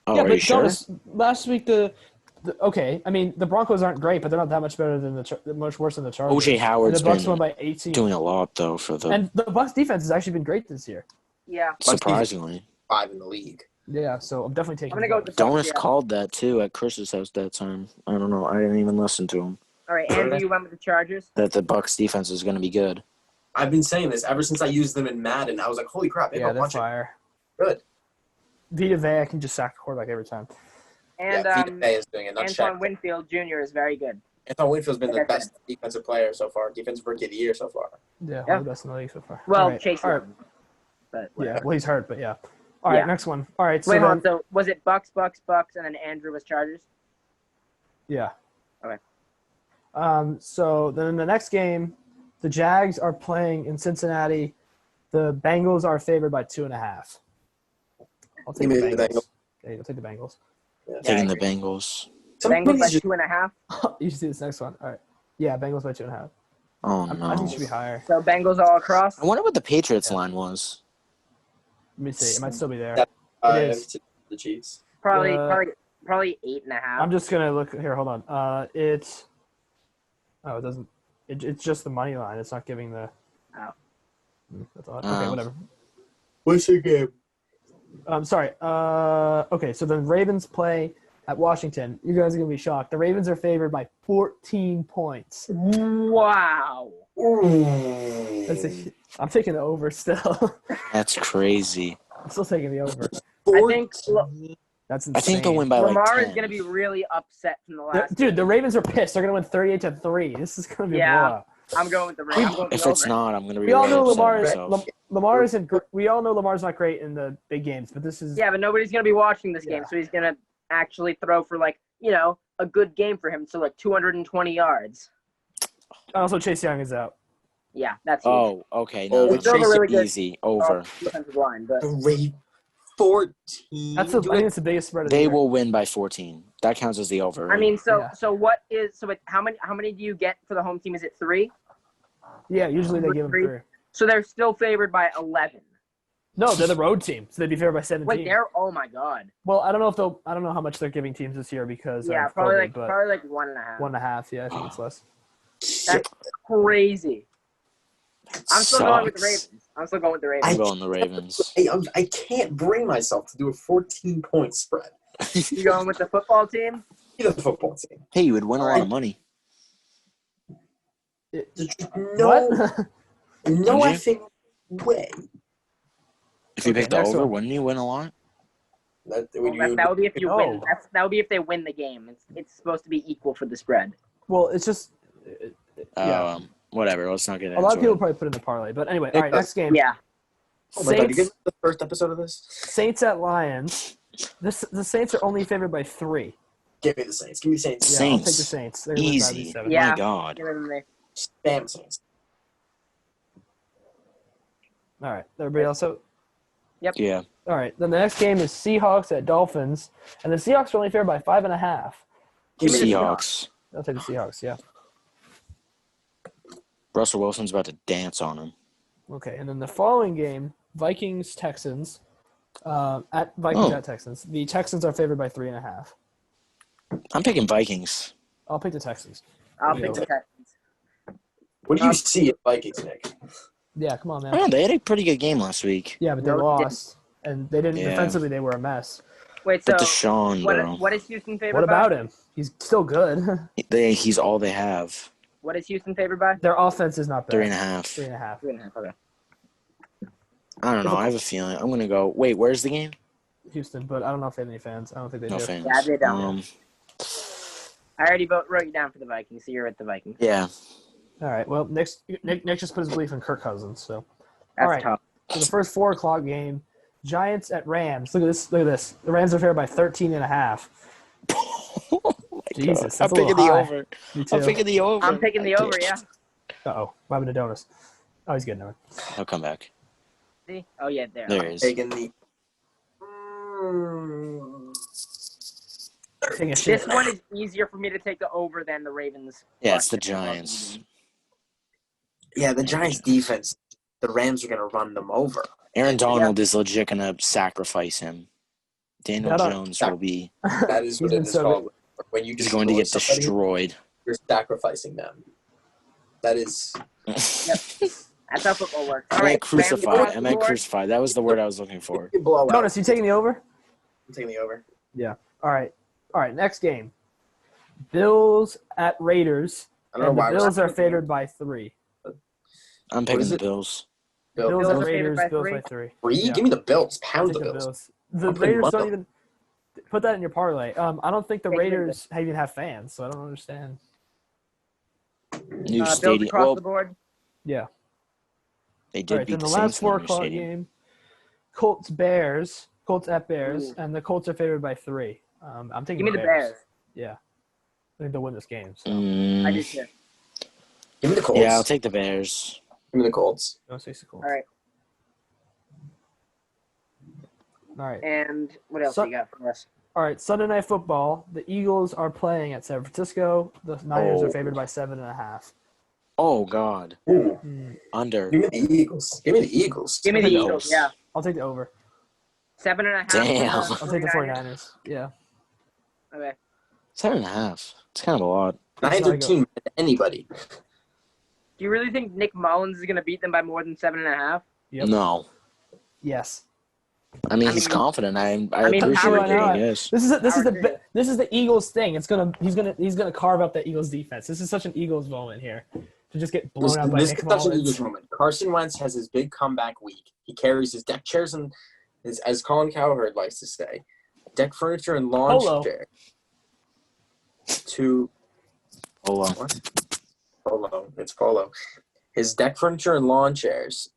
oh, yeah, are but you sure? Jonas, last week okay. I mean, the Broncos aren't great, but they're not that much better than much worse than the Chargers. OJ Howard's and the Bucks been won by 18. doing a lot though for the And the Bucks defense has actually been great this year. Yeah. surprisingly. 5 in the league. Yeah, so I'm definitely taking. I'm gonna go with the Donis Bucks, yeah. called that too at Chris's house that time. I don't know. I didn't even listen to him. All right, Andrew, you went with the Chargers. That the Bucks defense is going to be good. I've been saying this ever since I used them in Madden. I was like, holy crap, maybe Yeah, I'll they're watch it. fire. Good. Vita Vea can just sack the quarterback every time. And Yeah, Vita Vea is doing it, not Antoine Shaq. Winfield Jr. is very good. Antoine Winfield's been the Like I best defensive player so far, defensive rookie of the year so far. Yeah, one Yeah. of the best in the league so far. Well, All right. Chase All right. Young. But Yeah, whatever. well, he's hurt, but yeah. All right, Yeah. next one. All right, so Wait, hold on. then, So was it Bucks, and then Andrew was Chargers? yeah. Okay. So then in the next game, the Jags are playing in Cincinnati. The Bengals are favored by 2.5. I'll take the Give me the Bengals. Bengals. Okay, I'll take the Bengals. Taking the Bengals. Bengals by Just, 2.5. You see this next one. All right. Yeah, Bengals by 2.5. Oh I think it should be no. higher. So Bengals all across. I wonder what the Patriots line was. Let me see. It might still be there. it is. is the Chiefs. Probably 8.5. I'm just gonna look here. Hold on. It doesn't. It's just the money line. It's not giving the. Oh. That's odd. Okay, Oh. whatever. What's your game? Sorry. Okay, so the Ravens play at Washington. You guys are gonna be shocked. The Ravens are favored by 14 points. Wow. I'm taking the over still. That's crazy. I'm still taking the over. I think That's insane. I think they'll win by Lamar like 10. is going to be really upset from the last. Dude, the Ravens are pissed. They're gonna win 38-3. This is gonna be a Yeah. blowout. I'm going with the Ravens. I'm going with If the it's over. not, I'm going to be We all really know upset Lamar. with myself. Lamar isn't. We all know Lamar's not great in the big games, but this is. Yeah, but nobody's going to be watching this game, Yeah. so he's going to actually throw for a good game for him, so 220 yards. Also, Chase Young is out. Yeah, that's huge. Oh, okay. Oh, No, it's no, still a really good- easy. Over. Defensive line, but The Ravens 14. That's I think it's the biggest spread of the They year. will win by 14. That counts as the over. I Right? mean, Yeah. how many do you get for the home team? Is it 3? Yeah, usually they give them 3. So they're still favored by 11. No, they're the road team, so they'd be favored by 17. Wait, oh my god. Well, I don't know how much they're giving teams this year because Yeah, of probably COVID, like but 1.5. 1.5. Yeah, I think it's less. That's crazy. I'm still going with the Sucks. Ravens. I'm I- going the Ravens. I can't bring myself to do a 14-point spread. You going with the football team? Either the football team. Hey, you would win a lot of money. No, What? no Would you? effing way. If you Okay, pick the next over, one. wouldn't you win a lot? That Well, that would be if you win. No. That would be if they win the game. It's supposed to be equal for the spread. well, it's just. Yeah. whatever. Let's not get A lot of into people it. probably put in the parlay, but anyway. All right, next game. Yeah. Oh my god, you Saints, get the first episode of this? Saints at Lions. The Saints are only favored by 3. Give me the Saints. Give me the Saints. Yeah, I'll take the Saints. Saints. They're gonna win by at least Easy. 7. Yeah. My God. Give them the- Spam Saints. All right, everybody else. So, Yeah. all right. Then the next game is Seahawks at Dolphins, and the Seahawks are only favored by 5.5. Give me the Seahawks. I'll take the Seahawks. Yeah. Russell Wilson's about to dance on him. Okay, and then the following game, Vikings Texans. At Vikings Oh. at Texans. The Texans are favored by 3.5. I'm picking Vikings. I'll pick the Texans. I'll pick the Texans. What do you see at Vikings, Nick? Yeah, come on, man. Oh, they had a pretty good game last week. Yeah, but they No, they lost, and they didn't. Yeah. Defensively, they were a mess. Wait, so But Deshaun, bro. what is Houston favored What by? about him? He's still good. He's all they have. What is Houston favored by? Their offense is not bad. 3.5. 3.5. 3.5. Okay. I don't know. I have a feeling. I'm going to go. Wait, where's the game? Houston, but I don't know if they have any fans. I don't think they No do. fans. Yeah, they don't. I already wrote you down for the Vikings, so you're at the Vikings. Yeah. All right. Well, Nick just put his belief in Kirk Cousins. So, That's all right. tough. So the first 4:00 game, Giants at Rams. Look at this. Look at this. The Rams are favored by 13.5. Oh my Jesus, God. that's I'm a little picking the high. over. Me too. I'm picking the over. I'm picking the over, yeah. Uh-oh. What happened to Donis? Oh, he's good now. I'll come back. See? Oh, yeah, there. There it is. Taking the. Taking a shit. This one is easier for me to take the over than the Ravens. Yeah, it's the plus. Giants. Yeah, the Giants' defense. The Rams are going to run them over. Aaron Donald is legit going to sacrifice him. Daniel Shut up. Jones will be. That is what He's it been is so called. When you He's going to get destroy somebody, destroyed. you're sacrificing them. That is. That's how football works. I All meant right, crucify. Rams I meant across the crucify. That was the word I was looking for. Blowout. Donis, you taking the over? I'm taking the over. All right. All right. Next game, Bills at Raiders. I don't know And the why. Bills are favored by 3. I'm What picking is the it? Bills. Bills Bills at are favored Raiders. by Bills 3? by 3. 3? Yeah. Give me the Bills. I'll Pound take the the Bills. Bills. The I'm putting Raiders don't money. even put that in your parlay. I don't think the Take the Raiders even have fans, so I don't understand. New Bills stadium. across Well, the board. Yeah. they All did right. beat Then the the Saints last in the 4 new o'clock stadium. game, Colts Bears. Colts at Bears, Ooh. and the Colts are favored by 3. I'm taking Give me the Bears. Yeah. I think they'll win this game. So. I do Mm, too. Give me the Colts. yeah, I'll take the Bears. Give me the Colts. Don't say the Colts. All right. All right. And what else So- you got for us? All right, Sunday Night Football. The Eagles are playing at San Francisco. The Niners Oh. are favored by 7.5. Oh, God. Ooh. Under. Give me the Eagles. Give me the Eagles. Give me the Eagles. Eagles, yeah. I'll take the over. 7.5. Damn. I'll take the 49ers. Yeah. Okay. 7.5. It's kind of a lot. Neither team had anybody. Do you really think Nick Mullins is going to beat them by more than 7.5? Yep. No. Yes. I mean, I he's mean- confident. I I mean, appreciate how it. are they- I guess. This is Howard Day. this is the Eagles thing. He's gonna carve up that Eagles defense. This is such an Eagles moment here to just get blown out by This Nick is such an Eagles Mullins. moment. Carson Wentz has his big comeback week. He carries his deck chairs and, as Colin Cowherd likes to say, deck furniture and lawn Polo. chair to Hold on. what? Polo. It's polo. His deck furniture and lawn chairs.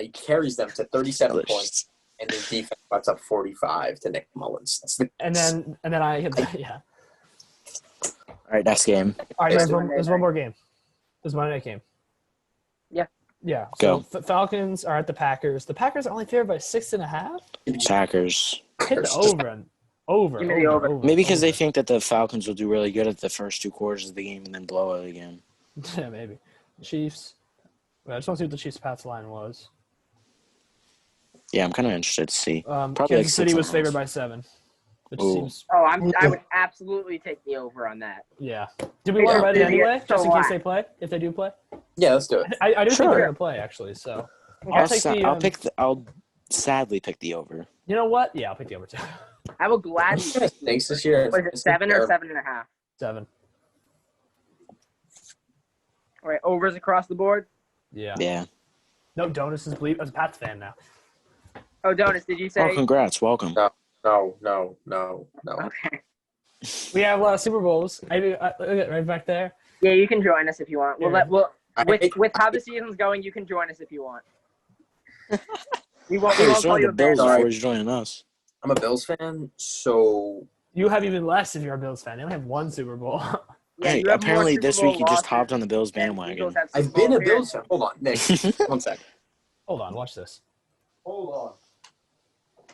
He carries them to 37 points, and his defense puts up 45 to Nick Mullins. That's the And then I yeah. All right, next game. All right, It's there's one more game. There's Monday night game. Yeah. Yeah. Go. So Falcons are at the Packers. The Packers are only favored by 6.5. Packers. Hit the over and over. Give me the over. Maybe because they think that the Falcons will do really good at the first 2 quarters of the game and then blow it again. Yeah, maybe. Chiefs. I just want to see what the Chiefs' Pats line was. Yeah, I'm kind of interested to see. Probably Kansas like City was 6.5. favored by 7, which Ooh. seems Oh, I would absolutely take the over on that. yeah. Do we want to bet it Yeah, anyway, so just in case what? they play? If they do play, yeah. Let's do it. I do think Sure. they're gonna play actually. So I'll take the. I'll sadly pick the over. You know what? Yeah, I'll pick the over too. I will gladly. Snakes this year. Was it 7 or 7.5? 7. All right, overs across the board. Yeah. Yeah. No, Donis is bleep. I was a Pats fan now. Oh, Donis, did you Oh, say? congrats. Welcome. No. Okay. We have a lot of Super Bowls. Look at right back there. Yeah, you can join us if you want. Yeah. We'll With how the season's going, you can join us if you want. We won't Hey, call join you the a Bills bandwagon. before he's joining us. I'm a Bills fan, so You have even less if you're a Bills fan. They only have one Super Bowl. Yeah, Hey, you have more apparently Super this Bowl week you just losses hopped on the Bills than bandwagon. Eagles have Super I've been Bowl a Bills fan. appearances. Hold on, Nick. 1 second. Hold on, watch this. Hold on.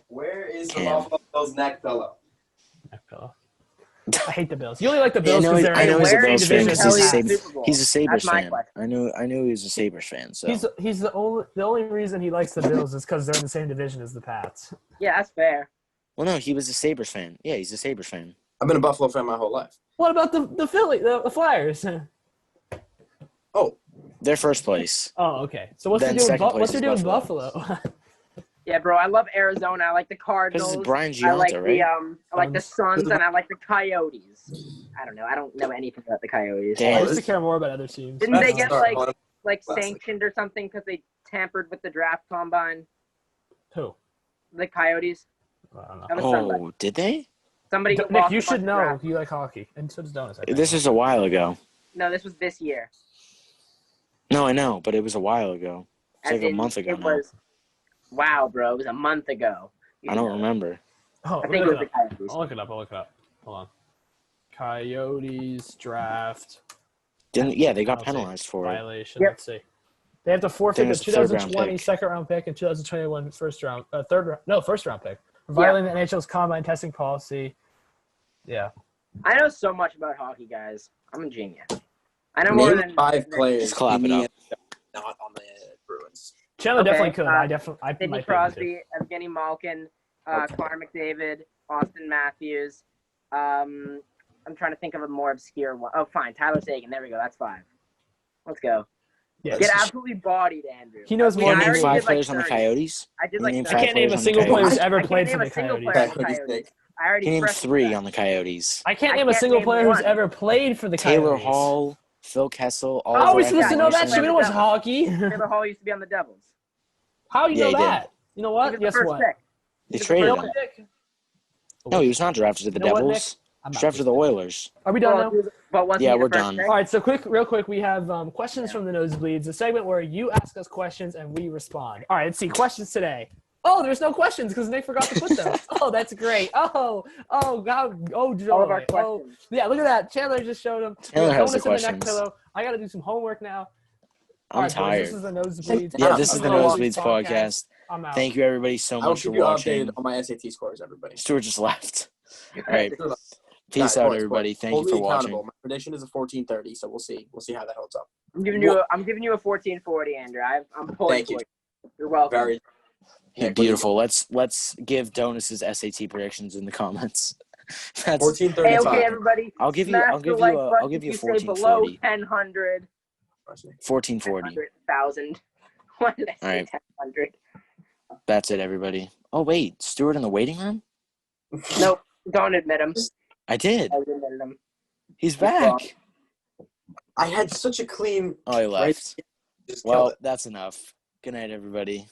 Where is the Cam. Buffalo Bills neck pillow? Neck pillow. I hate the Bills. You only like the Yeah, Bills because I know he's a Where Bills is fan Jim because Kelly's he's Super Bowl? a Sabres That's my fan. question. I knew he was a Sabres fan. So He's the only reason he likes the Bills is because they're in the same division as the Pats. Yeah, that's fair. well, no, he was a Sabres fan. Yeah, he's a Sabres fan. I've been a Buffalo fan my whole life. What about the Flyers? Oh, They're first place. Oh, okay. So what's Then he doing? second place What's he is doing with Buffalo. Buffalo? Yeah, bro, I love Arizona. I like the Because Cardinals. it's Brian I like Giunta, the right? I like the Suns. Suns and I like the Coyotes. I don't know. I don't know anything about the Coyotes. Damn. I used to care more about other teams. Didn't they that's get a start. like Classic. sanctioned or something because they tampered with the draft combine? Who? The Coyotes. I don't know. That was somebody. Oh, did they? Somebody who Nick, lost you a bunch should of know. draft- You like hockey, and so does Donis. I think. This was a while ago. No, this was this year. No, I know, but it was a while ago. It's As like a in, month ago it now. was. Wow, bro, it was a month ago. I don't remember. Oh, I let think me it was look the it up. Coyotes. I'll look it up. Hold on. Coyotes draft Yeah, they got penalty. penalized for it. Violation. Yep. Let's see. They have to I forfeit think the it's the third round 2020 pick. second round pick and 2021 first round pick for Yeah. violating the NHL's combine testing policy. Yeah. I know so much about hockey, guys. I'm a genius. I know more Name than 5 players Just clap in it the up. NFL not on the Bruins. Chandler Okay, definitely could. I Sidney might Crosby, Evgeny Malkin, Okay. Connor McDavid, Austin Matthews. I'm trying to think of a more obscure one. Oh, fine. Tyler Sagan. There we go. That's 5. Let's go. Yeah. Get absolutely bodied, Andrew. He knows I more mean, Can than you I name already 5 did like players on the 30. Coyotes? I did Can you like name 30. I 5 can't name players a on the single player who's Coyotes? ever I can't played name for a the single Coyotes. player on the Coyotes, Coyotes. Nick. I already Can you name expressed 3 that. on the Coyotes? I can't I name a can't single name player who's one. ever played for the Taylor Coyotes. Hall, Phil Kessel, How are we Oliver supposed to know that Ekman shit? We don't watch Larson. hockey. Taylor Hall used to be on the Devils. How you Yeah, know he did. that? You know He what? was the Guess first what? pick. They He's the traded first him. pick. No, he was not drafted to the You know what, Nick? Devils. I'm He was not drafted to the listening. Oilers. Are we done Well, now? but wasn't Yeah, he the we're first done. pick? All right, so real quick, we have questions from the Nosebleeds, a segment where you ask us questions and we respond. All right, let's see, questions today. Oh, there's no questions because Nick forgot to put them. Oh, that's great. Oh, God. Oh, joy. All of our Oh, questions. yeah, look at that. Chandler just showed him. Chandler has the Bonus in the neck questions. pillow. I got to do some homework now. I'm All right, boys, tired. this is the Nosebleeds. Yeah, this is the I'm Nosebleeds podcast. I'm out. Thank you, everybody, so I will much for keep you watching. updated on my SAT scores, everybody. Stuart just left. All right. Peace Guys, out, boys, everybody. boys, Thank you hold for me watching. accountable. My prediction is a 14:30, so we'll see. We'll see how that holds up. I'm giving you a 1440, Andrew. I'm pulling Thank for you. you. You're welcome. Very Hey, Nick, what do you beautiful. Let's give Donis's SAT predictions in the comments. That's 14:35. Hey, okay, everybody. I'll give you smash I'll the give like you a button I'll give you a if you say below 1440. 1000. 1440. 100,000. Why did I say All right. 1000? That's it, everybody. Oh wait, Stuart in the waiting room? Nope. Don't admit him. I did. I admitted him. He's wrong. back. I had such a clean. Oh, he left. Just Well, killed it. that's enough. Good night, everybody.